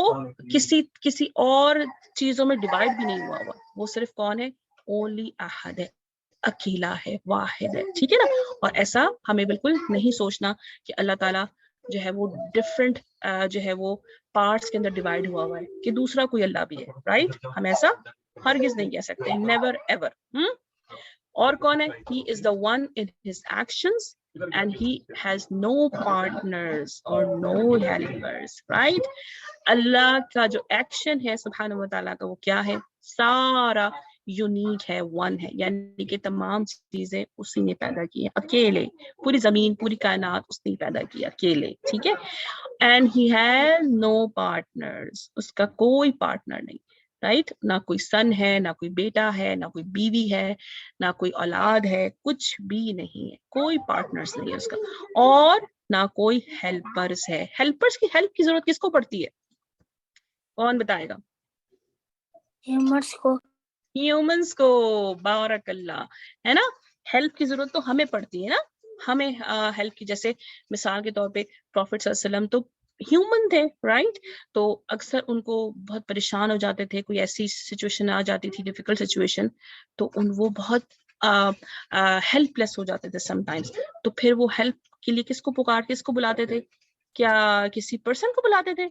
کسی اور چیزوں میں ڈیوائڈ بھی نہیں ہوا. وہ صرف کون ہے؟ اونلی احد ہے, اکیلا ہے, واحد ہے. ٹھیک ہے نا؟ اور ایسا ہمیں بالکل نہیں سوچنا کہ اللہ تعالیٰ جو ہے وہ ڈفرینٹ جو ہے وہ پارٹس کے اندر ڈیوائڈ ہوا ہے, کہ دوسرا کوئی اللہ بھی ہے, رائٹ؟ ہم ایسا ہرگز نہیں کہہ سکتے, نیور ایور. اور کون ہے؟ He is the one in his actions and he has no partners or no helpers, right? اللہ کا جو ایکشن ہے سبحانہ و تعالیٰ کا, وہ کیا ہے؟ سارا یونیک ہے, ون ہے, یعنی کہ تمام چیزیں اسی نے پیدا کی ہیں اکیلے. پوری زمین, پوری کائنات اس نے پیدا کی اکیلے. ٹھیک ہے؟ And he has no partners, اس کا کوئی پارٹنر نہیں, رائٹ؟ نہ کوئی سن ہے, نہ کوئی بیٹا ہے, نہ کوئی بیوی ہے, نہ کوئی اولاد ہے, کچھ بھی نہیں ہے, کوئی پارٹنرز نہیں ہے اس کا, اور نہ کوئی ہیلپرز ہے. ہیلپرز کی ہیلپ کی ضرورت کس کو پڑتی ہے؟ کون بتائے گا؟ ہیومنس کو. بارک اللہ, ہے نا؟ ہیلپ کی ضرورت تو ہمیں پڑتی ہے نا, ہمیں ہیلپ کی. جیسے مثال کے طور پہ پروفٹ صلی اللہ علیہ وسلم تو ہیومن تھے, رائٹ؟ تو اکثر ان کو بہت پریشان ہو جاتے تھے, کوئی ایسی سچویشن آ جاتی تھی, ڈیفیکلٹ سچویشن, تو وہ بہت ہیلپ لیس ہو جاتے تھے سم ٹائمس. تو پھر وہ ہیلپ کے لیے کس کو بلاتے تھے؟ کیا کسی پرسن کو بلاتے تھے؟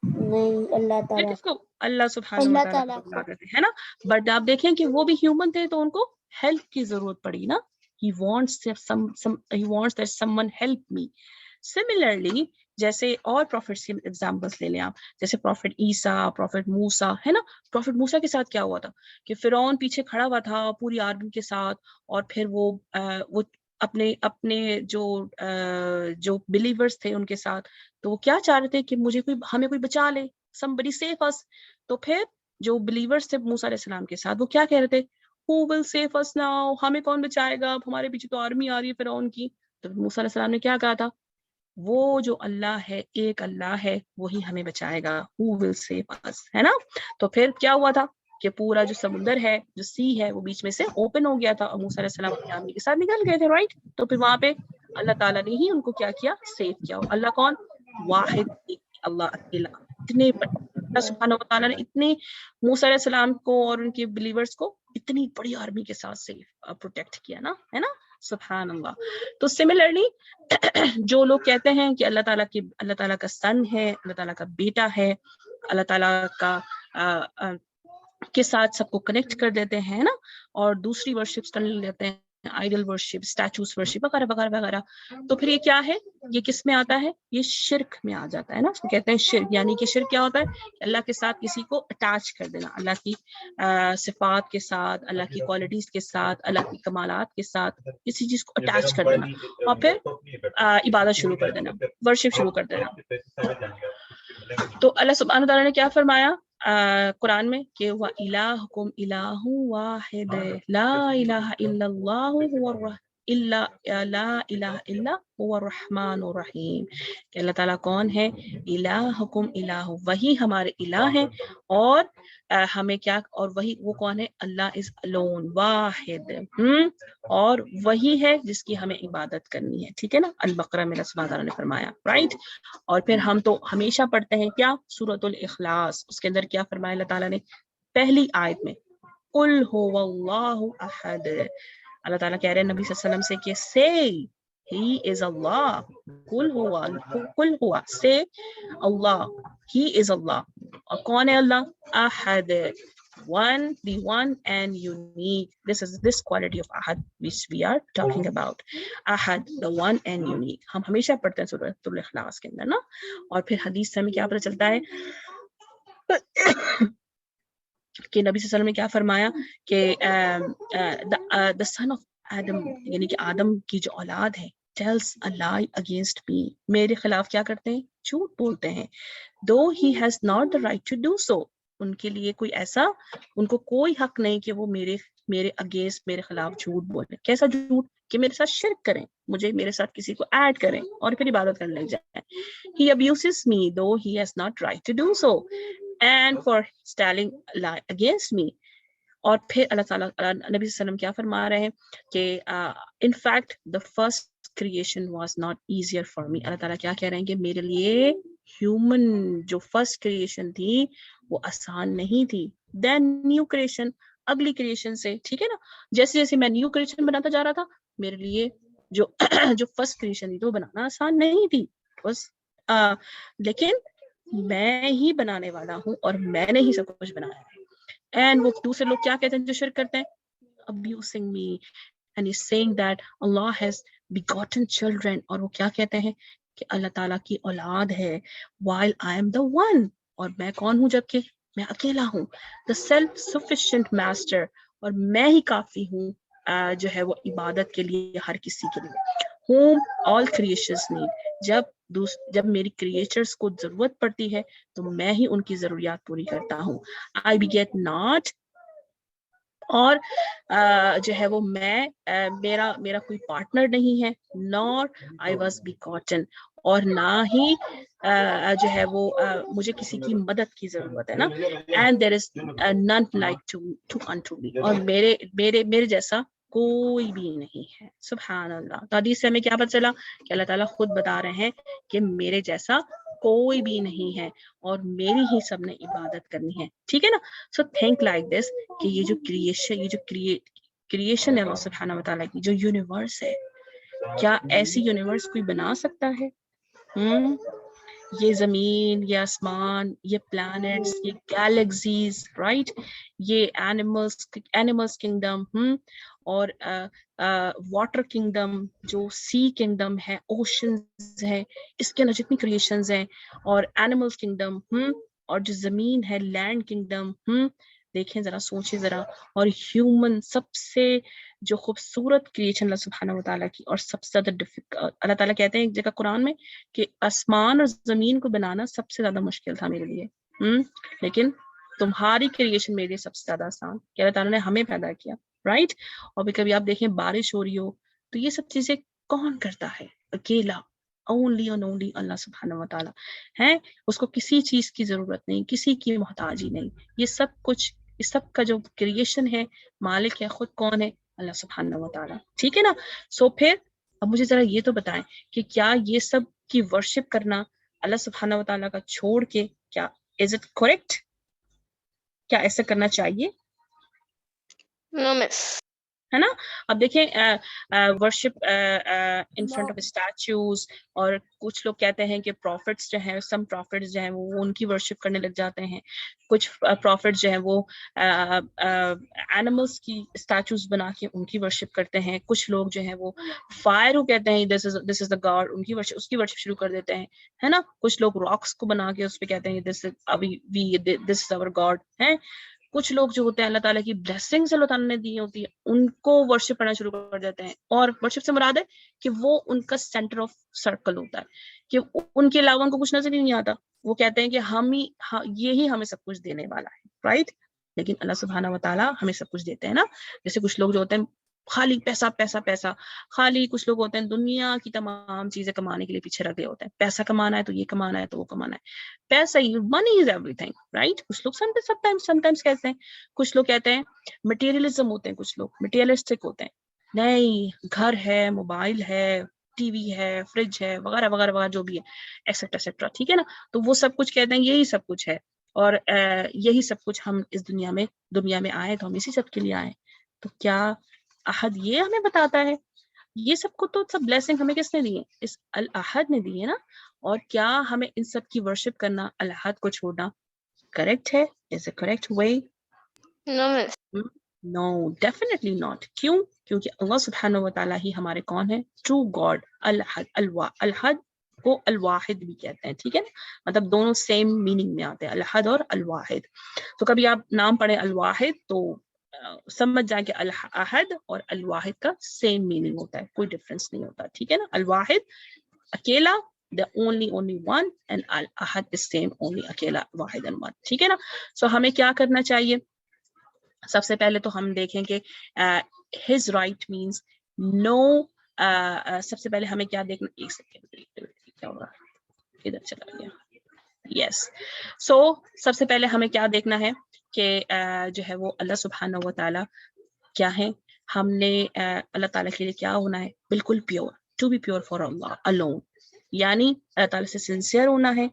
نہیں، اللہ پھر تعالیٰ کس کو؟ اللہ سبحانہ اللہ وتعالیٰ تعالیٰ کو بلاتے تھے، ہے نا. بٹ آپ دیکھیں کہ وہ بھی ہیومن تھے تو ان کو ہیلپ کی ضرورت پڑی نا. he wants that someone help me. Similarly جیسے اور پروفٹس کی ایگزامپلس لے لیں آپ، جیسے پروفٹ عیسیٰ، پروفٹ موسیٰ، ہے نا. پروفٹ موسیٰ کے ساتھ کیا ہوا تھا کہ فرعون پیچھے کھڑا ہوا تھا پوری آرمی کے ساتھ، اور پھر وہ اپنے جو بلیورز تھے ان کے ساتھ، تو وہ کیا چاہ رہے تھے کہ ہمیں کوئی بچا لے، somebody save us. تو پھر جو بلیورز تھے موسیٰ علیہ السلام کے ساتھ، وہ کیا کہہ رہے تھے؟ who will save us now؟ ہمیں کون بچائے گا، اب ہمارے پیچھے تو آرمی آ رہی ہے فرعون کی. تو موسیٰ علیہ السلام نے کیا کہا تھا؟ وہ جو اللہ ہے، ایک اللہ ہے، وہی ہمیں بچائے گا. who will save us، ہے نا. تو پھر کیا ہوا تھا کہ پورا جو سمندر ہے، جو سی ہے، وہ بیچ میں سے اوپن ہو گیا تھا اور موسیٰ علیہ السلام اپنی آرمی کے ساتھ نکل گئے تھے، رائٹ. تو پھر وہاں پہ اللہ تعالیٰ نے ہی ان کو کیا کیا؟ سیو کیا. اللہ کون؟ واحد اللہ اکیلا. اتنے اللہ سبحانہ و تعالیٰ نے اتنے موسیٰ علیہ السلام کو اور ان کے بلیورز کو اتنی بڑی آرمی کے ساتھ سیو پروٹیکٹ کیا نا، ہے نا. سبحان اللہ. تو سملرلی جو لوگ کہتے ہیں کہ اللہ تعالیٰ کا سن ہے، اللہ تعالیٰ کا بیٹا ہے، اللہ تعالیٰ کا کے ساتھ سب کو کنیکٹ کر دیتے ہیں نا، اور دوسری ورشپس کرنے لیتے ہیں، آئیڈل ورشپ، اسٹیچوز ورشپ وغیرہ وغیرہ وغیرہ. تو پھر یہ کیا ہے؟ یہ کس میں آتا ہے؟ یہ شرک میں آ جاتا ہے نا. اس کو کہتے ہیں شرک. یعنی کہ شرک کیا ہوتا ہے؟ کہ اللہ کے ساتھ کسی کو اٹیچ کر دینا، اللہ کی صفات کے ساتھ، اللہ کی کوالٹیز کے ساتھ، اللہ کی کمالات کے ساتھ کسی چیز کو اٹیچ کر دینا، اور پھر عبادت شروع کر دینا، ورشپ شروع کر دینا. تو اللہ سبحانہ تعالیٰ نے کیا فرمایا قرآن میں کہ وَإِلَٰهُكُمْ إِلَٰهٌ وَاحِدٌ لَا إِلَٰهَ إِلَّا اللَّهُ لا الہ الا هو الرحمن الرحیم. کہ اللہ تعالیٰ کون ہے؟ الہکم الہ، وہی ہمارے الہ ہیں، اور ہمیں کیا، اور وہی وہ کون ہے؟ اللہ از alone، واحد، اور وہی ہے جس کی ہمیں عبادت کرنی ہے. ٹھیک ہے نا. البقرہ میں اللہ سبحانہ تعالیٰ نے فرمایا، رائٹ. اور پھر ہم تو ہمیشہ پڑھتے ہیں کیا؟ سورۃ الاخلاص. اس کے اندر کیا فرمایا اللہ تعالیٰ نے پہلی آیت میں؟ قل هو اللہ احد. اللہ تعالیٰ کہہ رہے ہیں نبی صلی اللہ علیہ وسلم سے کہ say he is Allah. قل ہوا say Allah, he is Allah. اور کون ہے اللہ؟ احد، one, the one and unique. This is this quality of ahad which we are talking about. ahad, the one and unique. ہم ہمیشہ پڑھتے ہیں سورۃ الاخلاص کے اندر نا. اور پھر حدیث سے ہمیں کیا پتہ چلتا ہے کہ نبی صلی اللہ علیہ وسلم نے کیا فرمایا کہ the son of Adam، یعنی کہ آدم کی جو اولاد ہے، tells a lie against me، میرے خلاف کیا کرتے ہیں؟ جھوٹ بولتے ہیں. though he has not the right to do so، ان کے لیے کوئی ایسا، ان کو کوئی حق نہیں کہ وہ میرے اگینسٹ، میرے خلاف جھوٹ بولیں. کیسا جھوٹ؟ کہ میرے ساتھ شرک کریں، مجھے میرے ساتھ کسی کو ایڈ کریں اور پھر عبادت کرنے لگ جائیں. he abuses me though he has not right to do so and for telling a lie against me. اور پھر اللہ تعالیٰ نبی صلی اللہ علیہ وسلم کیا فرما رہے ہیں کہ in fact the first creation was not easier for me. اللہ تعالیٰ کیا کہہ رہے ہیں کہ میرے لیے ہیومن جو فرسٹ کریشن تھی وہ آسان نہیں تھی then new creation، اگلی کریشن سے. ٹھیک ہے نا. جیسے جیسے میں نیو کریشن بناتا جا رہا تھا، میرے لیے جو فرسٹ کریشن تھی تو بنانا آسان نہیں تھی بس، لیکن میں ہی بنانے والا ہوں اور میں نے ہی سب کچھ بنایا ہے. اینڈ وہ دوسرے لوگ کیا کہتے ہیں جو شرک کرتے ہیں؟ abusing me and he's saying that Allah has begotten children، اور وہ کیا کہتے ہیں کہ اللہ تعالیٰ کی اولاد ہے while I am the one، اور میں کون ہوں جبکہ میں اکیلا ہوں، the self sufficient master، اور میں ہی کافی ہوں جو ہے وہ عبادت کے لیے ہر کسی کے لیے. whom all creations need، جب میری کریچرز کو ضرورت پڑتی ہے تو میں ہی ان کی ضروریات پوری کرتا ہوں. I beget not، اور جو ہے وہ میرا کوئی پارٹنر نہیں ہے. nor I was begotten، اور نہ ہی جو ہے وہ مجھے کسی کی مدد کی ضرورت ہے نا. and there is none like to unto me، اور میرے جیسا کوئی بھی نہیں ہے. سبحان اللہ. تو حدیث سے ہمیں کیا پتہ چلا کہ اللہ تعالیٰ خود بتا رہے ہیں کہ میرے جیسا کوئی بھی نہیں ہے اور میری ہی سب نے عبادت کرنی ہے. ٹھیک ہے نا. سو تھنک لائک دس کہ یہ جو کریشن ہے اللہ سبحانہ و تعالیٰ کی، جو یونیورس ہے، کیا ایسی یونیورس کوئی بنا سکتا ہے؟ یہ زمین، یہ آسمان، یہ پلانٹس، یہ گیلیکسیز، رائٹ، یہ اینیملس کنگڈم، اور واٹر کنگڈم، جو سی کنگڈم ہے، اوشنز ہے، اس کے اندر جتنی کریشنز ہیں، اور اینیملس کنگڈم، اور جو زمین ہے لینڈ کنگڈم، دیکھیں ذرا، سوچیں ذرا، اور ہیومن، سب سے جو خوبصورت کریشن اللہ سبحانہ و تعالیٰ کی، اور سب سے زیادہ اللہ تعالیٰ کہتے ہیں ایک جگہ قرآن میں کہ آسمان اور زمین کو بنانا سب سے زیادہ مشکل تھا میرے لیے، لیکن تمہاری کریشن میرے لیے سب سے زیادہ آسان، کہ اللہ تعالیٰ نے ہمیں پیدا کیا، رائٹ. اور بھی کبھی آپ دیکھیں بارش ہو رہی ہو تو یہ سب چیزیں کون کرتا ہے؟ اکیلا، اونلی اور اونلی اللہ سبحانہ و تعالیٰ ہے. اس کو کسی چیز کی ضرورت نہیں، کسی کی محتاجی نہیں. یہ سب کچھ، اس سب کا جو کریشن ہے، مالک ہے خود کون ہے؟ اللہ سبحانہ و تعالیٰ. ٹھیک ہے نا؟ سو پھر اب مجھے ذرا یہ تو بتائیں کہ کیا یہ سب کی ورشپ کرنا اللہ سبحانہ و تعالیٰ کا چھوڑ کے، کیا از اٹ کریکٹ؟ کیا ایسا کرنا چاہیے؟ No, miss. ہے نا؟ اب دیکھیں worship in front of statues, اور کچھ لوگ کہتے ہیں کہ پروفٹس جو ہیں، سم پروفٹس جو ہیں وہ ان کی ورشپ کرنے لگ جاتے ہیں. کچھ پروفٹس جو ہیں وہ اینیملس کی اسٹیچوز بنا کے ان کی ورشپ کرتے ہیں. کچھ لوگ جو ہیں وہ فائر کو کہتے ہیں دس از دا گاڈ، ان کی ورشپ، اس کی ورشپ شروع کر دیتے ہیں، ہے نا؟ کچھ لوگ راکس کو بنا کے اس پہ کہتے ہیں دس از آور گاڈ ہے. کچھ لوگ جو ہوتے ہیں اللہ تعالیٰ کی بلیسنگز اللہ تعالیٰ نے دی ہوتی ہے، ان کو ورشپ کرنا شروع کر دیتے ہیں. اور ورشپ سے مراد ہے کہ وہ ان کا سینٹر آف سرکل ہوتا ہے، کہ ان کے علاوہ ان کو کچھ نظر ہی نہیں آتا. وہ کہتے ہیں کہ ہم ہی، یہی ہمیں سب کچھ دینے والا ہے، رائٹ. لیکن اللہ سبحانہ و تعالیٰ ہمیں سب کچھ دیتے ہیں نا. جیسے کچھ لوگ جو ہوتے ہیں خالی پیسہ پیسہ پیسہ، خالی کچھ لوگ ہوتے ہیں دنیا کی تمام چیزیں کمانے کے لیے پیچھے رکھے ہوتے ہیں. پیسہ کمانا ہے تو یہ کمانا ہے تو وہ کمانا ہے، پیسہ ہی، منی از ایوری تھنگ، رائٹ. کچھ لوگ سم ٹائمس کہتے ہیں، کچھ لوگ کہتے ہیں مٹیریلزم ہوتے ہیں، کچھ لوگ مٹیریلسٹک ہوتے ہیں. نہیں، گھر ہے، موبائل ہے، ٹی وی ہے، فریج ہے، وغیرہ وغیرہ وغیرہ جو بھی ہے، ایکسیٹرا ایکسیٹرا. ٹھیک ہے نا؟ تو وہ سب کچھ کہتے ہیں یہی سب کچھ ہے، اور یہی سب کچھ ہم اس دنیا میں آئے تو ہم اسی سب کے لیے آئے. تو کیا احد یہ ہمیں بتاتا ہے؟ یہ سب کو تو سب بلیسنگ ہمیں کس نے دی ہے؟ اس الاحد نے دی ہے نا. اور کیا ہمیں ان سب کی ورشپ کرنا، الاحد کو چھوڑنا کریکٹ ہے؟ Is a correct way? No, miss. No, definitely not. کیوں؟ کیونکہ اللہ سبحانہ و تعالیٰ ہی ہمارے کون ہیں؟ True God. الحد کو الواحد بھی کہتے ہیں، ٹھیک ہے نا؟ مطلب دونوں سیم میننگ میں آتے ہیں، الحد اور الواحد. تو کبھی آپ نام پڑھیں الواحد تو سمجھ جائیں کہ الاحد اور الواحد کا سیم میننگ ہوتا ہے، کوئی ڈفرنس نہیں ہوتا. ٹھیک ہے نا؟ الواحد اکیلا، the only one, and al-ahad is same, only اکیلا، واحد and one. ٹھیک ہے نا؟ سو ہمیں کیا کرنا چاہیے؟ سب سے پہلے تو ہم دیکھیں کہ his right means no. سب سے پہلے ہمیں کیا دیکھنا، ایک سیکنڈ، کیا ہوگا، ادھر چلا گیا. یس. سو سب سے پہلے ہمیں کیا دیکھنا ہے کہ جو ہے وہ اللہ سبحانہ و تعالیٰ کیا ہے. ہم نے اللہ تعالیٰ کے لیے کیا ہونا ہے؟ بالکل pure, to be pure for اللہ alone. یعنی اللہ تعالیٰ سے سنسیئر ہونا ہے،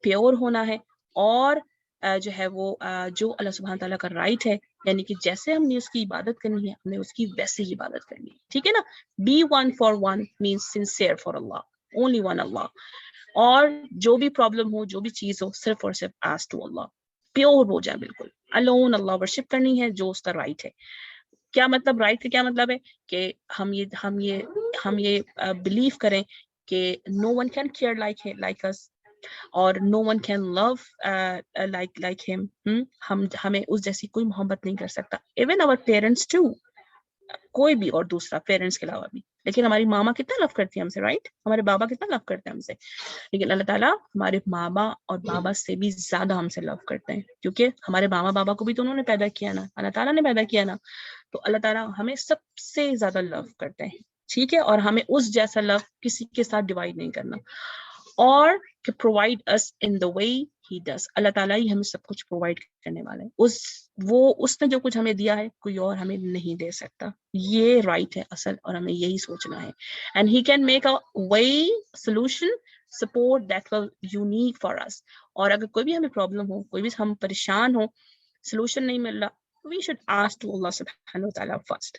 پیور ہونا ہے، اور جو ہے وہ جو اللہ سبحانہ تعالیٰ کا رائٹ ہے، یعنی کہ جیسے ہم نے اس کی عبادت کرنی ہے، ہم نے اس کی ویسے ہی عبادت کرنی ہے. ٹھیک ہے نا؟ be one for one means sincere for Allah, only one Allah. اور جو بھی پرابلم ہو، جو بھی چیز ہو، صرف اور صرف ask to Allah. پیور ہو جائے بالکل، alone اللہ ورشپ کرنی ہے، جو اس کا رائٹ ہے. کیا مطلب رائٹ کا؟ کیا مطلب ہے کہ ہم یہ بلیو کریں کہ no one can care like us, اور no one can love like him. ہمیں اس جیسی کوئی محبت نہیں کر سکتا. even our parents too, کوئی بھی اور دوسرا پیرنٹس کے علاوہ بھی. لیکن ہماری ماما کتنا لو کرتی ہے ہم سے، رائٹ؟ ہمارے بابا کتنا لو کرتے ہیں ہم سے. لیکن اللہ تعالیٰ ہمارے ماما اور بابا سے بھی زیادہ ہم سے لو کرتے ہیں، کیونکہ ہمارے ماما بابا کو بھی تو انہوں نے پیدا کیا نا، اللہ تعالیٰ نے پیدا کیا نا. تو اللہ تعالیٰ ہمیں سب سے زیادہ لو کرتے ہیں، ٹھیک ہے؟ اور ہمیں اس جیسا لو کسی کے ساتھ ڈیوائڈ نہیں کرنا. اور کہ provide us in the way he does. اللہ تعالیٰ ہی ہمیں سب کچھ پرووائڈ کرنے والا ہے. اس نے جو کچھ ہمیں دیا ہے کوئی اور ہمیں نہیں دے سکتا. یہ رائٹ ہے اصل، اور ہمیں یہی سوچنا ہے. and he can make a way, solution, support that will unique for us. اور اگر کوئی بھی ہمیں پرابلم ہو، کوئی بھی ہم پریشان ہو، سولوشن نہیں مل رہا، we should ask to Allah subhanahu wa ta'ala first.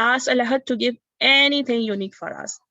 Ask Allah to give anything unique for us,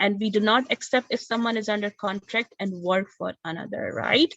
And we do not accept if someone is under contract and work for another, right?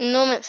No miss.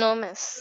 No miss.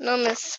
No miss.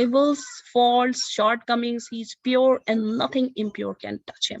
evils, faults, shortcomings. He is pure and nothing impure can touch him.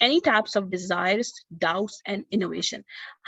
any types of desires, doubts and innovation.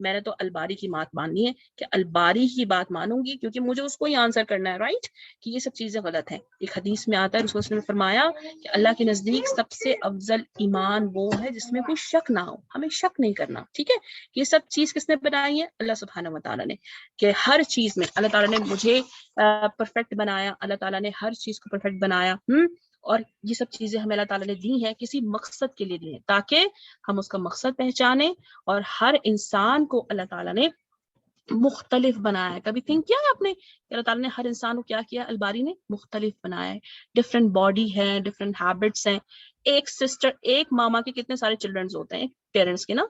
میں نے تو الباری کی بات ماننی ہے کہ الباری کی بات مانوں گی کیونکہ مجھے اس کو ہی آنسر کرنا ہے، رائٹ، کہ یہ سب چیزیں غلط ہیں. ایک حدیث میں آتا ہے رسول نے فرمایا کہ اللہ کے نزدیک سب سے افضل ایمان وہ ہے جس میں کوئی شک نہ ہو. ہمیں شک نہیں کرنا، ٹھیک ہے. یہ سب چیز کس نے بنائی ہے؟ اللہ سبحانہ و تعالیٰ نے. کہ ہر چیز میں اللہ تعالیٰ نے مجھے پرفیکٹ بنایا، اللہ تعالیٰ نے ہر چیز کو پرفیکٹ بنایا. اور یہ سب چیزیں ہمیں اللہ تعالیٰ نے دی ہیں کسی مقصد کے لیے دی ہیں تاکہ ہم اس کا مقصد پہچانیں. اور ہر انسان کو اللہ تعالیٰ نے مختلف بنایا ہے. کبھی تھنک کیا ہے آپ نے کہ اللہ تعالیٰ نے ہر انسان کو کیا کیا؟ الباری نے مختلف بنایا ہے. ڈفرینٹ باڈی ہے، ڈفرینٹ ہیبٹس ہیں. ایک سسٹر، ایک ماما کے کتنے سارے چلڈرنز ہوتے ہیں پیرنٹس کے نا،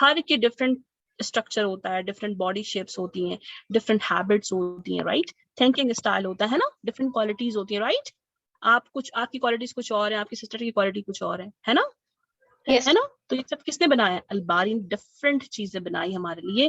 ہر کے ڈفرینٹ اسٹرکچر ہوتا ہے، ڈفرینٹ باڈی شیپس ہوتی ہیں، ڈفرینٹ ہیبٹس ہوتی ہیں، رائٹ. تھنکنگ اسٹائل ہوتا ہے نا، ڈفرینٹ کوالٹیز ہوتی ہیں، رائٹ. آپ کی کوالٹیز کچھ اور ہیں، آپ کی سسٹر کی کوالٹی کچھ اور ہے نا. Yes. ہے نا. تو یہ سب کس نے بنایا؟ الباری نے ڈفرینٹ چیزیں بنائی ہمارے لیے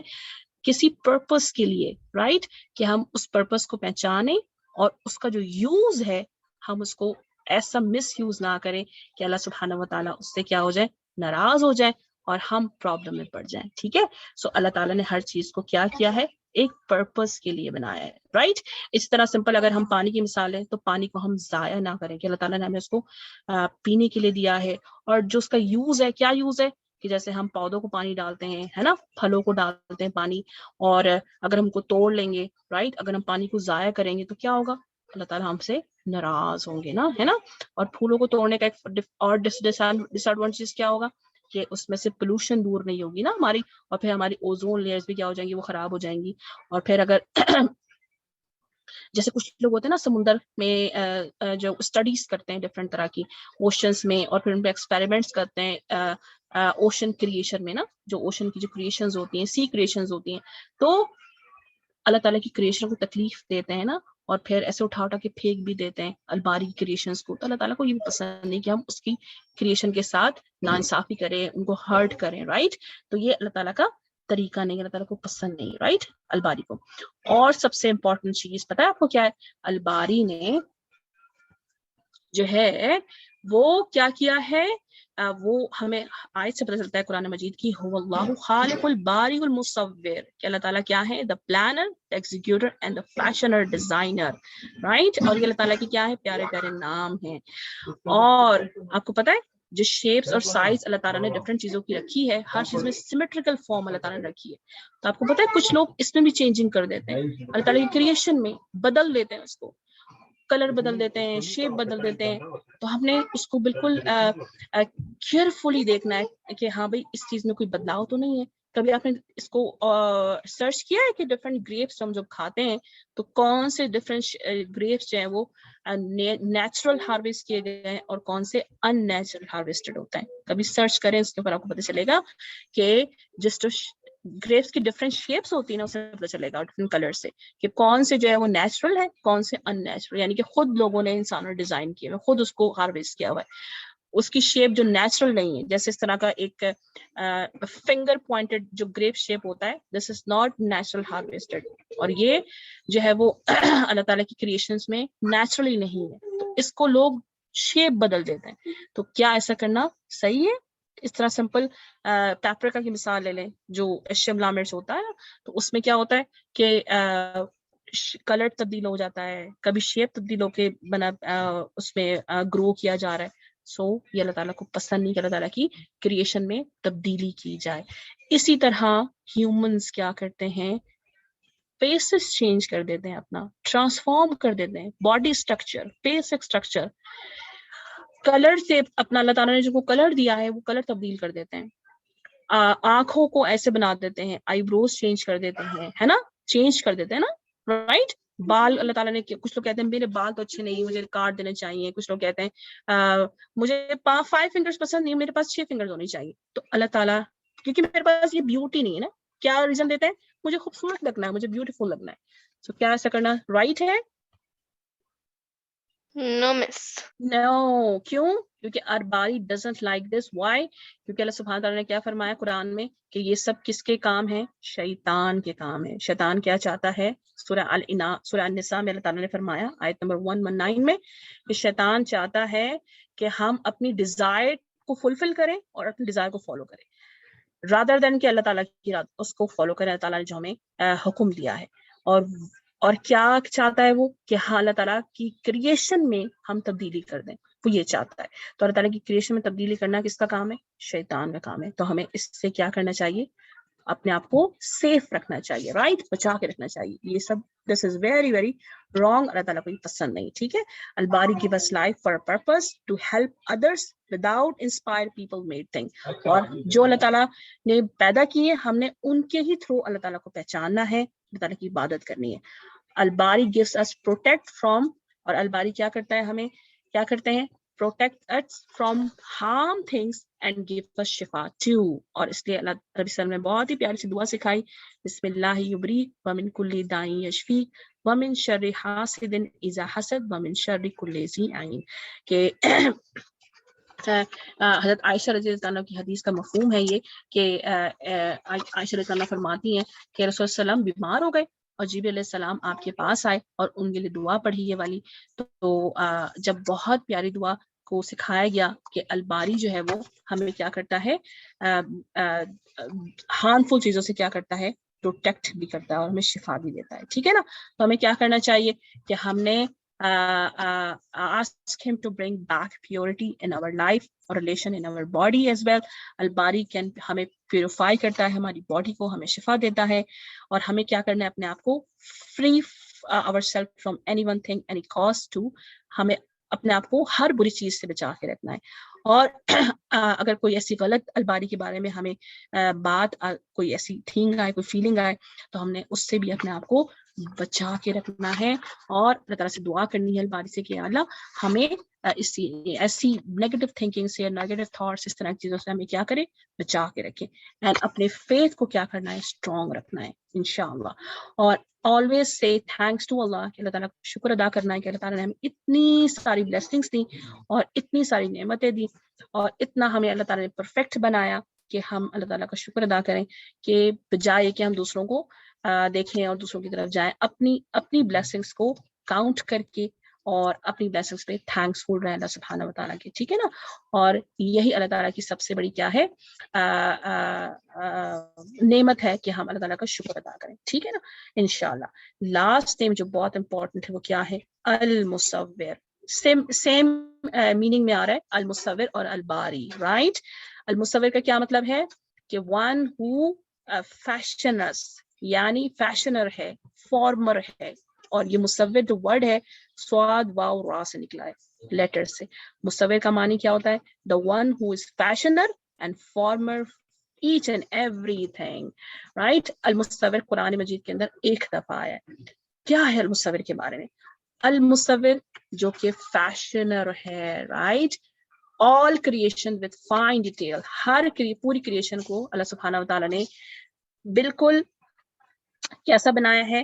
کسی پرپس کے لیے، رائٹ. کہ ہم اس پرپس کو پہچانیں اور اس کا جو یوز ہے ہم اس کو ایسا مس یوز نہ کریں کہ اللہ سبحانہ و تعالیٰ اس سے کیا ہو جائے؟ ناراض ہو جائے اور ہم پرابلم میں پڑ جائیں. ٹھیک ہے. سو اللہ تعالیٰ نے ہر چیز کو کیا کیا ہے؟ ایک پرپس کے لیے بنایا ہے، رائٹ. اس طرح سمپل اگر ہم پانی کی مثال ہے تو پانی کو ہم ضائع نہ کریں کہ اللہ تعالیٰ نے ہمیں اس کو پینے کے لیے دیا ہے. اور جو اس کا یوز ہے، کیا یوز ہے؟ کہ جیسے ہم پودوں کو پانی ڈالتے ہیں، ہے نا، پھلوں کو ڈالتے ہیں پانی، اور اگر ہم کو توڑ لیں گے، رائٹ، اگر ہم پانی کو ضائع کریں گے تو کیا ہوگا؟ اللہ تعالیٰ ہم سے ناراض ہوں گے نا، ہے نا. اور پھولوں کو توڑنے کا ایک اور ڈس ایڈوانٹیج کیا ہوگا کہ اس میں سے پولوشن دور نہیں ہوگی نا ہماری، اور پھر ہماری اوزون لیئرز بھی کیا ہو جائیں گی؟ وہ خراب ہو جائیں گی. اور پھر اگر جیسے کچھ لوگ ہوتے ہیں نا سمندر میں جو اسٹڈیز کرتے ہیں ڈفرینٹ طرح کی اوشنس میں، اور پھر ان پہ ایکسپیریمنٹس کرتے ہیں اوشن کریشن میں نا، جو اوشن کی جو کریشنز ہوتی ہیں، سی کریشنز ہوتی ہیں، تو اللہ تعالیٰ کی کریشن کو تکلیف دیتے ہیں نا، اور پھر ایسے اٹھا اٹھا کے پھینک بھی دیتے ہیں الباری کی کریشنز کو. تو اللہ تعالیٰ کو یہ بھی پسند نہیں کہ ہم اس کی کریشن کے ساتھ ناانصافی کریں، ان کو ہرٹ کریں، رائٹ. تو یہ اللہ تعالیٰ کا طریقہ نہیں، اللہ تعالیٰ کو پسند نہیں، رائٹ، الباری کو. اور سب سے امپورٹنٹ چیز پتہ ہے آپ کو کیا ہے؟ الباری نے جو ہے وہ کیا کیا ہے؟ وہ ہمیں آیت سے پتہ چلتا ہے قرآن مجید کی، هو اللہ خالق الباری المصور، کہ اللہ تعالیٰ کیا ہے؟ the planner, the executor and the fashioner, designer، right. اور یہ اللہ تعالیٰ کی کیا ہے؟ پیارے پیارے نام ہیں. اور آپ کو پتہ ہے جو شیپس اور سائز اللہ تعالیٰ نے ڈفرینٹ چیزوں کی رکھی ہے، ہر چیز میں سیمیٹریکل فارم اللہ تعالیٰ نے رکھی ہے. تو آپ کو پتہ ہے کچھ لوگ اس میں بھی چینجنگ کر دیتے ہیں، اللہ تعالیٰ کی کریشن میں بدل دیتے ہیں، اس کو کلر بدل دیتے ہیں، شیپ بدل دیتے ہیں. تو ہم نے اس کو بالکل کیئرفلی دیکھنا ہے کہ ہاں بھائی اس چیز میں کوئی بدلاؤ تو نہیں ہے. کبھی آپ نے اس کو سرچ کیا ہے کہ ڈفرینٹ گریپس ہم جب کھاتے ہیں تو کون سے ڈفرینٹ گریپس جو ہیں وہ نیچرل ہارویسٹ کیے گئے ہیں اور کون سے ان نیچرل ہارویسٹڈ ہوتا ہے؟ کبھی سرچ کریں، اس کے اوپر آپ کو پتہ چلے گا کہ جس تو گریپس کی ڈفرینٹ شیپس ہوتی ہیں نا، اسے پتہ چلے گا ڈفرینٹ کلر سے کہ کون سے جو ہے وہ نیچرل ہے، کون سے ان نیچرل، یعنی کہ خود لوگوں نے انسانوں نے ڈیزائن کیا ہے، خود اس کو ہارویسٹ کیا ہوا ہے. اس کی شیپ جو نیچرل نہیں ہے، جیسے اس طرح کا ایک فنگر پوائنٹڈ جو گریپ شیپ ہوتا ہے، دس از ناٹ نیچرل ہارویسٹڈ. اور یہ جو ہے وہ اللہ تعالیٰ کی کریشنز میں نیچرلی نہیں ہے، تو اس کو لوگ شیپ بدل دیتے ہیں. تو کیا ایسا کرنا صحیح ہے؟ اس طرح سمپل پیپریکا کی مثال لے لیں، جو شملہ مرچ ہوتا ہے، تو اس میں کیا ہوتا ہے کہ کلر تبدیل ہو جاتا ہے، کبھی شیپ تبدیل ہو کے بنا اس میں گرو کیا جا رہا ہے. سو یہ اللہ تعالیٰ کو پسند نہیں کہ اللہ تعالیٰ کی کریشن میں تبدیلی کی جائے. اسی طرح ہیومنز کیا کرتے ہیں؟ فیسز چینج کر دیتے ہیں، اپنا ٹرانسفارم کر دیتے ہیں، body structure, basic structure, colour سے اپنا اللہ تعالیٰ نے جو کلر دیا ہے وہ کلر تبدیل کر دیتے ہیں. آنکھوں کو ایسے بنا دیتے ہیں، آئی بروز چینج کر دیتے ہیں، ہے نا، چینج کر دیتے ہیں نا، رائٹ. بال اللہ تعالیٰ نے، کچھ لوگ کہتے ہیں میرے بال تو اچھے نہیں، مجھے کاٹ دینے چاہیے. کچھ لوگ کہتے ہیں مجھے 5 فنگرز پسند نہیں، میرے پاس 6 فنگرز ہونے چاہیے. تو اللہ تعالیٰ کیونکہ میرے پاس یہ بیوٹی نہیں ہے نا، کیا ریزن دیتے ہیں؟ مجھے خوبصورت لگنا ہے، مجھے بیوٹیفل لگنا ہے. تو کیا ایسا کرنا رائٹ ہے؟ No, miss. No. کیوں؟ کیونکہ الباری doesn't like this. Why? کیونکہ اللہ سبحانہ تعالیٰ نے کیا فرمایا قرآن میں کہ یہ سب کس کے کام ہیں؟ شیطان کے کام ہیں. شیطان کیا چاہتا ہے؟ سورہ النساء میں اللہ تعالیٰ نے فرمایا آیت نمبر 119 میں کہ شیطان چاہتا ہے کہ ہم اپنی ڈیزائر کو فلفل کریں اور اپنی ڈیزائر کو فالو کریں. rather than کہ اللہ تعالیٰ کی اس کو فالو کریں اللہ تعالیٰ نے جو ہمیں حکم دیا ہے. اور کیا چاہتا ہے وہ کہ ہاں اللہ تعالیٰ کی کریشن میں ہم تبدیلی کر دیں, وہ یہ چاہتا ہے. تو اللہ تعالیٰ کی کریشن میں تبدیلی کرنا کس کا کام ہے؟ شیطان کا کام ہے. تو ہمیں اس سے کیا کرنا چاہیے؟ اپنے آپ کو سیف رکھنا چاہیے, رائٹ, بچا کے رکھنا چاہیے. یہ سب this is very very wrong, اللہ تعالیٰ کو یہ پسند نہیں. ٹھیک ہے, الباری give us life for a purpose to help others without inspire people made thing. اور جو اللہ تعالیٰ نے پیدا کیے ہم نے ان کے ہی تھرو اللہ تعالیٰ کو پہچاننا ہے, اللہ تعالیٰ کی عبادت کرنی ہے. الباری gives us protect from, اور الباری کیا کرتا ہے, ہمیں کیا کرتے ہیں, protect us from harm things and give us شفا too. اور اس لیے اللہ ربی صلی اللہ علیہ وسلم نے بہت ہی پیاری سی دعا سکھائی, بسم اللہ یبریک ومن کل داء یشفیک ومن شر حاسد اذا حسد ومن شر کل ذی عین. کہ حضرت عائشہ رضی اللہ عنہ کی حدیث کا مفہوم ہے یہ کہ عائشہ رضی اللہ عنہ فرماتی ہیں کہ رسول صلی اللہ علیہ وسلم بیمار ہو گئے اور جبریل علیہ السلام آپ کے پاس آئے اور ان کے لیے دعا پڑھی یہ والی. تو جب بہت پیاری دعا کو سکھایا گیا کہ الباری جو ہے وہ ہمیں کیا کرتا ہے, ہارمفل چیزوں سے کیا کرتا ہے, پروٹیکٹ بھی کرتا ہے اور ہمیں شفا بھی دیتا ہے. ٹھیک ہے نا, تو ہمیں کیا کرنا چاہیے کہ ہم نے ask him to bring back purity in our life or relation in our body as well. Bari can ہمیں پیوریفائی کرتا ہے, ہماری باڈی کو ہمیں شفا دیتا ہے. اور ہمیں کیا کرنا ہے, اپنے آپ کو free ourselves from any one thing, any cause to, ہمیں اپنے آپ کو ہر بری چیز سے بچا کے رکھنا ہے. اور اگر کوئی ایسی غلط الباری کے بارے میں ہمیں بات, کوئی ایسی تھنگ آئے, کوئی فیلنگ آئے, تو ہم نے اس سے بھی اپنے آپ کو بچا کے رکھنا ہے اور اللہ تعالیٰ سے دعا کرنی ہے الباری سے کہ اللہ ہمیں ایسی نیگیٹو تھنکنگ سے, نیگیٹو تھاٹس, اس طرح کی چیزوں سے ہمیں کیا کرے, بچا کے رکھے. اینڈ اپنے فیتھ کو کیا کرنا ہے, اسٹرانگ رکھنا ہے انشاءاللہ. اور always say thanks to Allah, کہ اللہ تعالیٰ کا شکر ادا کرنا ہے کہ اللہ تعالیٰ نے ہمیں اتنی ساری blessings دی اور اتنی ساری نعمتیں دی اور اتنا ہمیں اللہ تعالیٰ نے پرفیکٹ بنایا کہ ہم اللہ تعالیٰ کا شکر ادا کریں, کہ بجائے کہ ہم دوسروں کو دیکھیں اور دوسروں کی طرف جائیں, اپنی blessings کو کاؤنٹ کر کے اور اپنی blessings پہ تھینکس فل رہے اللہ سبحانہ و تعالیٰ کے. ٹھیک ہے نا, اور یہی اللہ تعالیٰ کی سب سے بڑی کیا ہے, نعمت ہے کہ ہم اللہ تعالیٰ کا شکر ادا کریں. ٹھیک ہے نا, انشاءاللہ. لاسٹ نیم جو بہت امپورٹنٹ ہے وہ کیا ہے, المصور. سیم میننگ میں آ رہا ہے المصور اور الباری, رائٹ. المصور کا کیا مطلب ہے کہ ون ہو فیشنرس, یعنی فیشنر ہے, فارمر ہے. اور یہ مصور جو ورڈ ہے سواد واو را سے نکلا ہے, لیٹر سے. مصور کا معنی کیا ہوتا ہے, the one who is fashioner and farmer each and everything, right. المصور قرآن مجید کے اندر ایک دفعہ آیا ہے. کیا ہے المصور کے بارے میں؟ المصور جو کہ فیشنر ہے, right. all creation with fine detail, پوری کریشن کو اللہ سبحانہ و تعالیٰ نے بالکل کیسا بنایا ہے,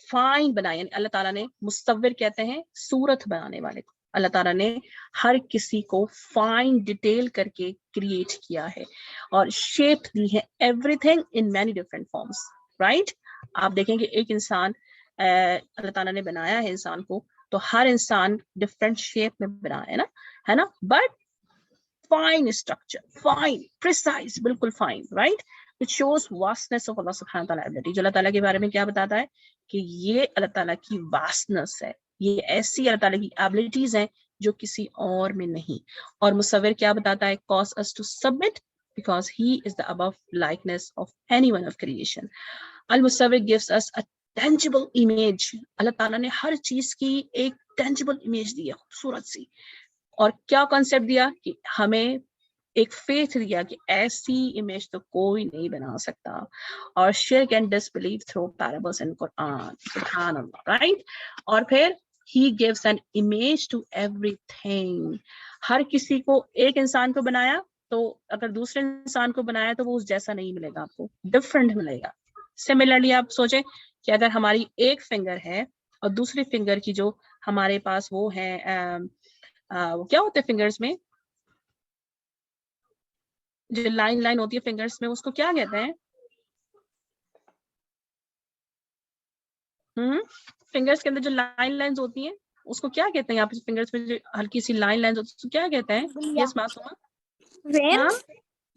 فائن بنایا. یعنی اللہ تعالیٰ نے, مصور کہتے ہیں صورت بنانے والے کو, اللہ تعالیٰ نے ہر کسی کو فائن ڈیٹیل کر کے کریٹ کیا ہے اور شیپ دی ہے everything in many different forms, right. آپ دیکھیں کہ ایک انسان اللہ تعالیٰ نے بنایا ہے انسان کو, تو ہر انسان ڈفرینٹ شیپ میں بنایا ہے نا, but fine structure, fine precise, بالکل fine, right. It shows vastness of Allah subhanahu wa ta'ala ability. جو اللہ تعالیٰ کے بارے میں کیا بتاتا ہے کہ یہ اللہ تعالیٰ کی vastness ہے, یہ ایسی اللہ تعالیٰ کی abilities ہیں جو کسی اور میں نہیں. اور مصور کیا بتاتا ہے, cause us to submit because he is the above likeness of anyone of creation. المصور gives us a tangible image. اللہ تعالیٰ نے ہر چیز کی ایک tangible image دی ہے, خوبصورت سی. اور کیا concept دیا کہ ہمیں ایک فیتھ دیا کہ ایسی امیج تو کوئی نہیں بنا سکتا. اور شرک اینڈ ڈسبلیف تھرو پیرابلز ان قرآن, سبحان اللہ, رائٹ. اور پھر he gives an image to everything. ہر کسی کو, ایک انسان کو بنایا تو اگر دوسرے انسان کو بنایا تو وہ اس جیسا نہیں ملے گا, آپ کو ڈفرینٹ ملے گا. سملرلی آپ سوچیں کہ اگر ہماری ایک فنگر ہے اور دوسری فنگر کی جو ہمارے پاس وہ ہے, وہ کیا ہوتے ہیں فنگرز میں, جو لائن ہوتی ہے فنگرز میں, اس کو کیا کہتے ہیں, فنگرز کے اندر جو لائنز ہوتی ہیں اس کو کیا کہتے ہیں, آپ فنگرز میں جو ہلکی سی لائنز ہوتی ہے اس کو کیا کہتے ہیں, یس Masuma, Veins?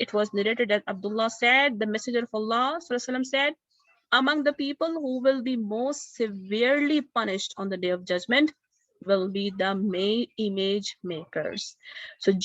it was narrated that Abdullah said, the messenger of Allah sallallahu alaihi wasallam said, among the people who will be most severely punished on the day of judgment will be the image makers. So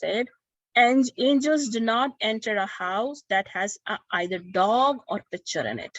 said, and angels do not enter a house that has either dog or picture in it,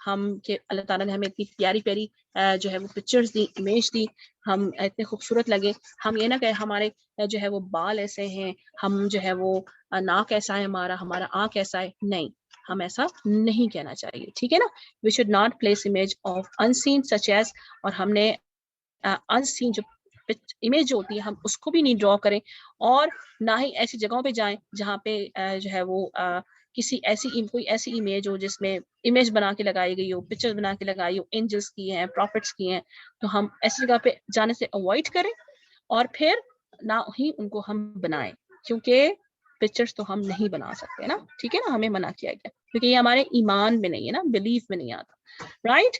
ہم کہ اللہ تعالیٰ نے ہمیں اتنی پیاری پیاری جو ہے وہ پکچرز دی، امیج دی، ہم اتنے خوبصورت لگے. ہم یہ نہ کہ ہمارے جو ہے وہ بال ایسے ہیں، ہم جو ہے وہ ناک ایسا ہے ہمارا آنکھ ایسا ہے. نہیں، ہم ایسا نہیں کہنا چاہیے، ٹھیک ہے نا. We should not place image of unseen such as, اور ہم نے انسین جو امیج جو ہوتی ہے ہم اس کو بھی نہیں ڈرا کریں، اور نہ ہی ایسی جگہوں پہ جائیں جہاں پہ جو ہے وہ کسی کوئی ایسی امیج ہو جس میں امیج بنا کے لگائی گئی ہو، پکچر بنا کے لگائی ہو، اینجلس کی ہیں، پروفٹس کی ہیں. تو ہم ایسی جگہ پہ جانے سے اوائڈ کریں، اور پھر نہ ہی ان کو ہم بنائیں، کیونکہ پکچرز تو ہم نہیں بنا سکتے نا، ٹھیک ہے نا. ہمیں منع کیا گیا کیونکہ یہ ہمارے ایمان میں نہیں ہے نا، بلیف میں نہیں آتا. رائٹ،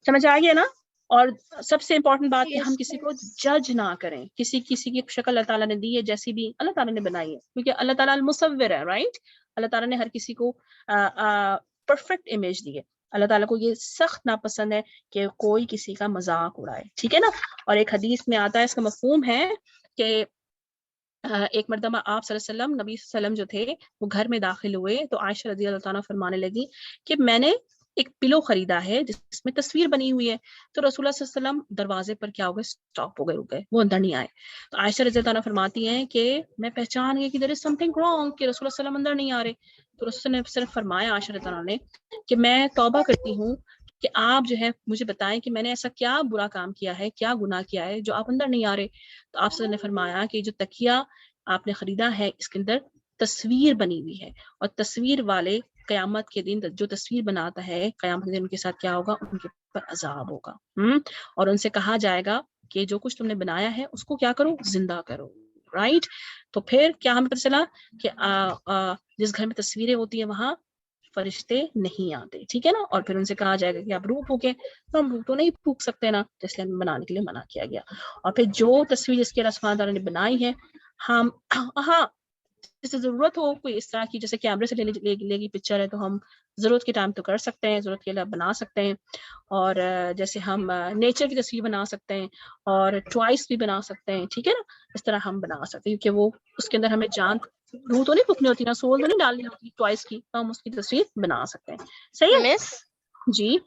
سمجھ آ گیا نا. اور سب سے امپورٹنٹ بات کہ ہم کسی کو جج نہ کریں. کسی کی شکل اللہ تعالیٰ نے دی ہے، جیسی بھی اللہ تعالیٰ نے بنائی ہے، کیونکہ اللہ تعالیٰ المصور ہے. رائٹ، اللہ تعالیٰ نے ہر کسی کو پرفیکٹ امیج دی ہے. اللہ تعالیٰ کو یہ سخت ناپسند ہے کہ کوئی کسی کا مذاق اڑائے، ٹھیک ہے نا. اور ایک حدیث میں آتا ہے، اس کا مفہوم ہے کہ ایک مرتبہ آپ صلی اللہ علیہ وسلم، نبی صلی اللہ علیہ وسلم جو تھے وہ گھر میں داخل ہوئے تو عائشہ رضی اللہ تعالیٰ فرمانے لگی کہ میں نے ایک پلو خریدا ہے جس میں تصویر بنی ہوئی ہے. تو رسول اللہ صلی اللہ علیہ وسلم دروازے پر کیا ہو گئے، اسٹاپ ہو گئے، رک گئے، وہ اندر نہیں آئے. تو عائشہ رضی اللہ عنہا فرماتی ہیں کہ میں پہچان گئی کہ there is something wrong، کہ رسول اللہ صلی اللہ علیہ وسلم اندر نہیں آ رہے. تو رسول نے صرف فرمایا عائشہ رضی اللہ عنہا نے کہ میں توبہ کرتی ہوں کہ آپ جو ہے مجھے بتائیں کہ میں نے ایسا کیا برا کام کیا ہے، کیا گناہ کیا ہے جو آپ اندر نہیں آ رہے. تو آپ صلی اللہ علیہ وسلم نے فرمایا کہ جو تکیہ آپ نے خریدا ہے اس کے اندر تصویر بنی ہوئی ہے، اور تصویر والے قیامت کے دن جو تصویر بناتا ہے قیامت کے دن ان کے ساتھ کیا ہوگا، ان کے پر عذاب ہوگا. اور ان سے کہا جائے گا کہ جو کچھ تم نے بنایا ہے اس کو کیا کرو، زندہ کرو. رائٹ، تو پھر کیا ہمیں پتہ چلا کہ جس گھر میں تصویریں ہوتی ہیں وہاں فرشتے نہیں آتے، ٹھیک ہے نا. اور پھر ان سے کہا جائے گا کہ آپ روح پھونکیں، تو ہم روح تو نہیں پھونک سکتے نا، اس لیے ہمیں بنانے کے لیے منع کیا گیا. اور پھر جو تصویر جس کے اللہ سبحانہ تعالیٰ نے بنائی ہے، ہم ہاں جیسے ضرورت ہو کوئی اس طرح کی، جیسے کیمرے سے لے گی پکچر ہے تو ہم ضرورت کے ٹائم تو کر سکتے ہیں، ضرورت کے لیے بنا سکتے ہیں. اور جیسے ہم نیچر کی تصویر بنا سکتے ہیں اور ٹوائس بھی بنا سکتے ہیں، ٹھیک ہے نا. اس طرح ہم بنا سکتے ہیں کیونکہ وہ اس کے اندر ہمیں جان روح تو نہیں پھونکنی ہوتی نا، سول تو نہیں ڈالنی ہوتی ٹوائس کی، تو ہم اس کی تصویر بنا سکتے ہیں. صحیح ہے مس، جی.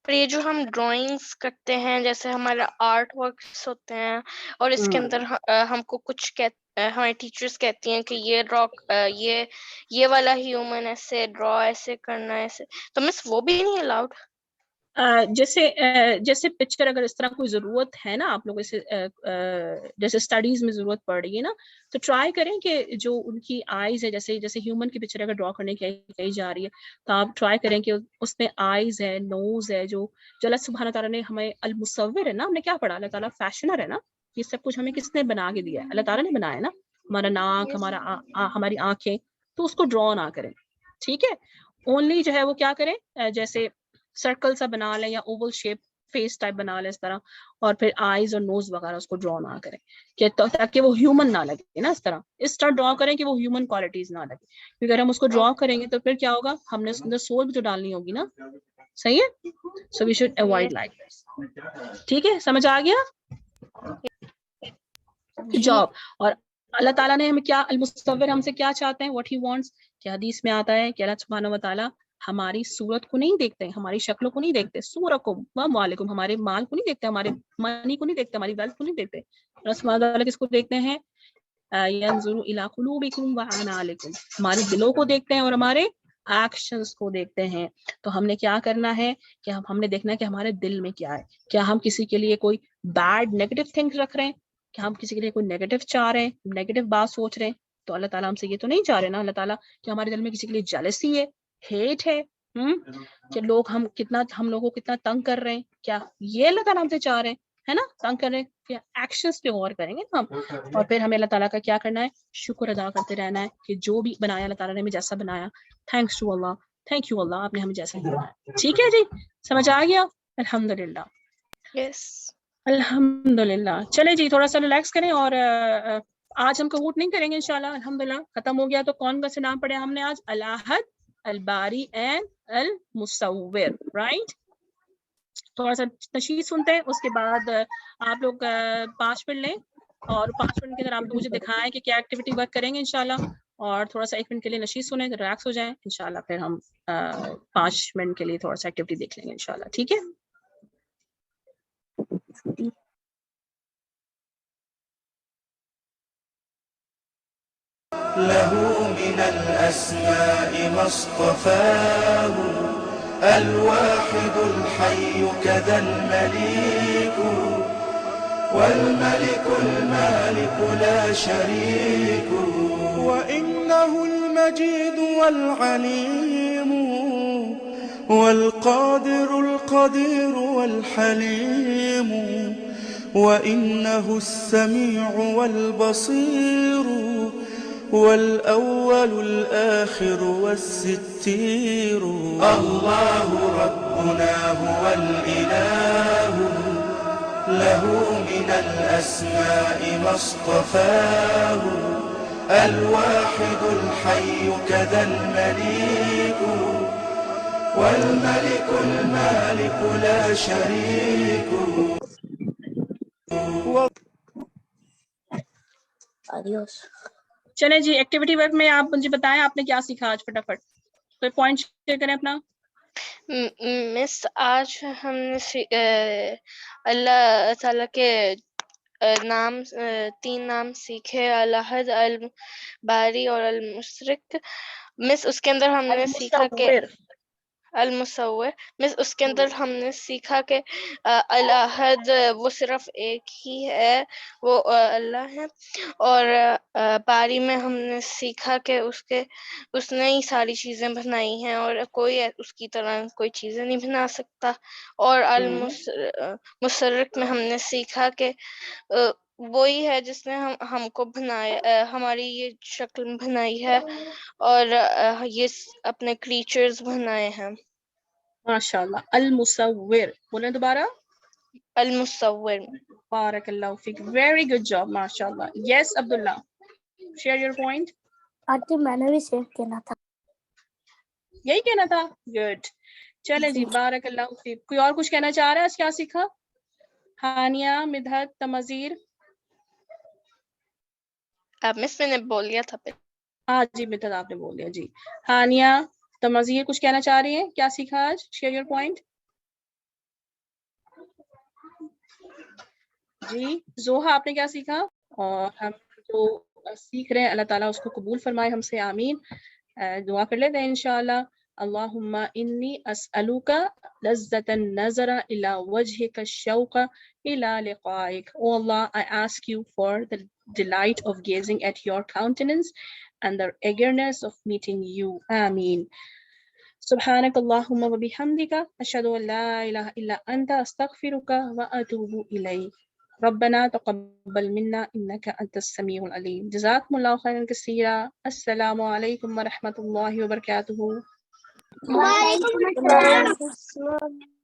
پر یہ جو ہم ڈرائنگس کرتے ہیں، جیسے ہمارا آرٹ ورکس ہوتے ہیں، اور اس کے اندر ہم کو کچھ ہمارے ٹیچرز کہتی ہیں کہ یہ ڈرا یہ والا ہیومن ایسے ڈرا ایسے کرنا ایسے، تو مس وہ بھی نہیں الاؤڈ؟ جیسے پکچر اگر اس طرح کوئی ضرورت ہے نا آپ لوگوں سے، جیسے اسٹڈیز میں ضرورت پڑ رہی ہے نا، تو ٹرائی کریں کہ جو ان کی آئیز ہے، جیسے ہیومن کی پکچر اگر ڈرا کرنے کی کہی جا رہی ہے تو آپ ٹرائی کریں کہ اس میں آئیز ہے، نوز ہے، جو اللہ سبحانہ تعالیٰ نے ہمیں المصور ہے نا، ہم نے کیا پڑھا، اللہ تعالیٰ فیشنر ہے نا. یہ سب کچھ ہمیں کس نے بنا کے دیا ہے، اللہ تعالیٰ نے بنایا نا. ہمارا ناک، ہماری آنکھیں، تو اس کو ڈرا نہ کریں، ٹھیک ہے. اونلی جو ہے وہ کیا کریں، جیسے سرکل سا بنا لیں یا اوول شیپ فیس ٹائپ بنا لیں اس طرح، اور پھر آئیز اور نوز وغیرہ اس کو ڈرا نہ کریں کہ تاکہ وہ ہیومن نہ لگے نا. اس طرح ڈرا کریں کہ وہ ہیومن کوالٹیز نہ لگے، کیونکہ اگر ہم اس کو ڈرا کریں گے تو پھر کیا ہوگا، ہم نے اس کے اندر سول بھی تو ڈالنی ہوگی نا. صحیح ہے، so we should avoid like this. ٹھیک ہے، سمجھ آ گیا جاب. اور اللہ تعالیٰ نے ہمیں کیا، المصور ہم سے کیا چاہتے ہیں، واٹ ہی وانٹس، کہ حدیث میں آتا ہے کہ اللہ سبحانہ و تعالیٰ ہماری صورت کو نہیں دیکھتے، ہماری شکلوں کو نہیں دیکھتے، سورکم وعلیکم، ہمارے مال کو نہیں دیکھتے، ہمارے منی کو نہیں دیکھتے، ہماری ویلتھ کو نہیں دیکھتے. اللہ سبحانہ و تعالیٰ کس کو دیکھتے ہیں، ینظر الی قلوبکم واعمالکم، ہمارے دلوں کو دیکھتے ہیں اور ہمارے ایکشنز کو دیکھتے ہیں. تو ہم نے کیا کرنا ہے کہ ہم نے دیکھنا ہے کہ ہمارے دل میں کیا ہے. کیا ہم کسی کے لیے کوئی بیڈ نیگیٹو تھنگس رکھ رہے ہیں، کہ ہم کسی کے لیے کوئی نیگیٹو چاہ رہے ہیں، نیگیٹو بات سوچ رہے ہیں. تو اللہ تعالیٰ ہم سے یہ تو نہیں چاہ رہے نا، اللہ تعالیٰ کہ ہمارے دل میں کسی کے لیے جیلسی ہے، ہیٹ ہے، کہ ہم لوگوں کو کتنا تنگ کر رہے ہیں، کیا یہ اللہ تعالیٰ ہم سے چاہ رہے ہیں، ہے نا، تنگ کر رہے ہیں. کہ ایکشنز پہ غور کریں گے ہم. اور پھر ہمیں اللہ تعالیٰ کا کیا کرنا ہے، شکر ادا کرتے رہنا ہے کہ جو بھی بنایا اللہ تعالیٰ نے ہمیں جیسا بنایا، تھینکس ٹو اللہ، تھینک یو اللہ، آپ نے ہمیں جیسا بنایا. ٹھیک ہے جی، سمجھ آ گیا، الحمدللہ. یس الحمدللہ. چلے جی تھوڑا سا ریلیکس کریں. اور آج ہم کوٹ نہیں کریں گے انشاءاللہ. الحمدللہ ختم ہو گیا. تو کون سے نام پڑھے ہم نے آج، الاحد، الباری اینڈ المصور. رائٹ، تھوڑا سا تشریح سنتے ہیں، اس کے بعد آپ لوگ 5 منٹ لیں، اور 5 منٹ کے اندر آپ مجھے دکھائیں کہ کیا ایکٹیویٹی ورک کریں گے انشاءاللہ. اور تھوڑا سا 1 منٹ کے لیے نشید سنیں, ریلیکس ہو جائیں. انشاءاللہ پھر ہم 5 منٹ کے لیے تھوڑا سا ایکٹیویٹی دیکھ لیں گے انشاءاللہ. ٹھیک ہے؟ له من الأسماء ما اصطفاه الواحد الحي كذا المليك والملك المالك لا شريك وإنه المجيد والعليم والقادر القدير والحليم وإنه السميع والبصير والأول الآخر والستير الله ربنا هو الإله له من الأسماء ما اصطفاه الواحد الحي كذا المليك والملك المالك لا شريك Adiós. چلیں جی, ایکٹیویٹی ورک میں آپ مجھے بتائیں آپ نے کیا سیکھا آج, فٹافٹ کوئی پوائنٹ شیئر کریں اپنا. مس آج ہم نے اللہ تعالیٰ کے نام 3 نام سیکھے, الاحد, الباری اور المشرق. مس اس کے اندر ہم نے سیکھا کہ المصور. مس اس کے اندر ہم نے سیکھا کہ الاحد وہ صرف ایک ہی ہے, وہ اللہ ہے. اور باری میں ہم نے سیکھا کہ اس نے ہی ساری چیزیں بنائی ہیں اور کوئی اس کی طرح کوئی چیزیں نہیں بنا سکتا. اور المصرف میں ہم نے سیکھا کہ وہی ہے جس نے ہم کو بنایا, ہماری یہ شکل بنائی ہے اور یہ اپنے کریچرز بنائے ہیں. ماشاءاللہ. المصور بولیں دوبارہ. المصور. بارک اللہ فیک, ویری گڈ جاب, ماشاءاللہ. یس عبداللہ, شیئر یور پوائنٹ. آنٹی میں نے بھی سیو کہنا تھا. یہی کہنا تھا, گڈ. چلے جی, بارک اللہ فیک. کوئی اور کچھ کہنا چاہ رہا ہے؟ آج کیا سیکھا؟ ہانیہ, مدحت, تمازیر. مس میں نے بول لیا تھا پھر. ہاں جی مدحت آپ نے بول دیا جی. ہانیہ, تمازیر کچھ کہنا چاہ رہی ہیں؟ کیا سیکھا آج؟ Share your point. جی زوہا آپ نے کیا سیکھا؟ اور ہم جو سیکھ رہے ہیں اللہ تعالیٰ اس کو قبول فرمائے ہم سے, آمین. دعا کر لیتے ہیں انشاءاللہ. اللہم انی اسألوک لذت النظر الى وجهك الشوق الى لقائك. Oh Allah, I ask you for the delight of gazing at your countenance and the eagerness of meeting you. Ameen. سبحانك اللهم وبحمدك أشهد أن لا إله إلا أنت أستغفرك وأتوب إليك. ربنا تقبل منا إنك أنت السميع العليم. جزاكم الله خيرا كثيرا. السلام عليكم ورحمة الله وبركاته. وعلیکم السلام.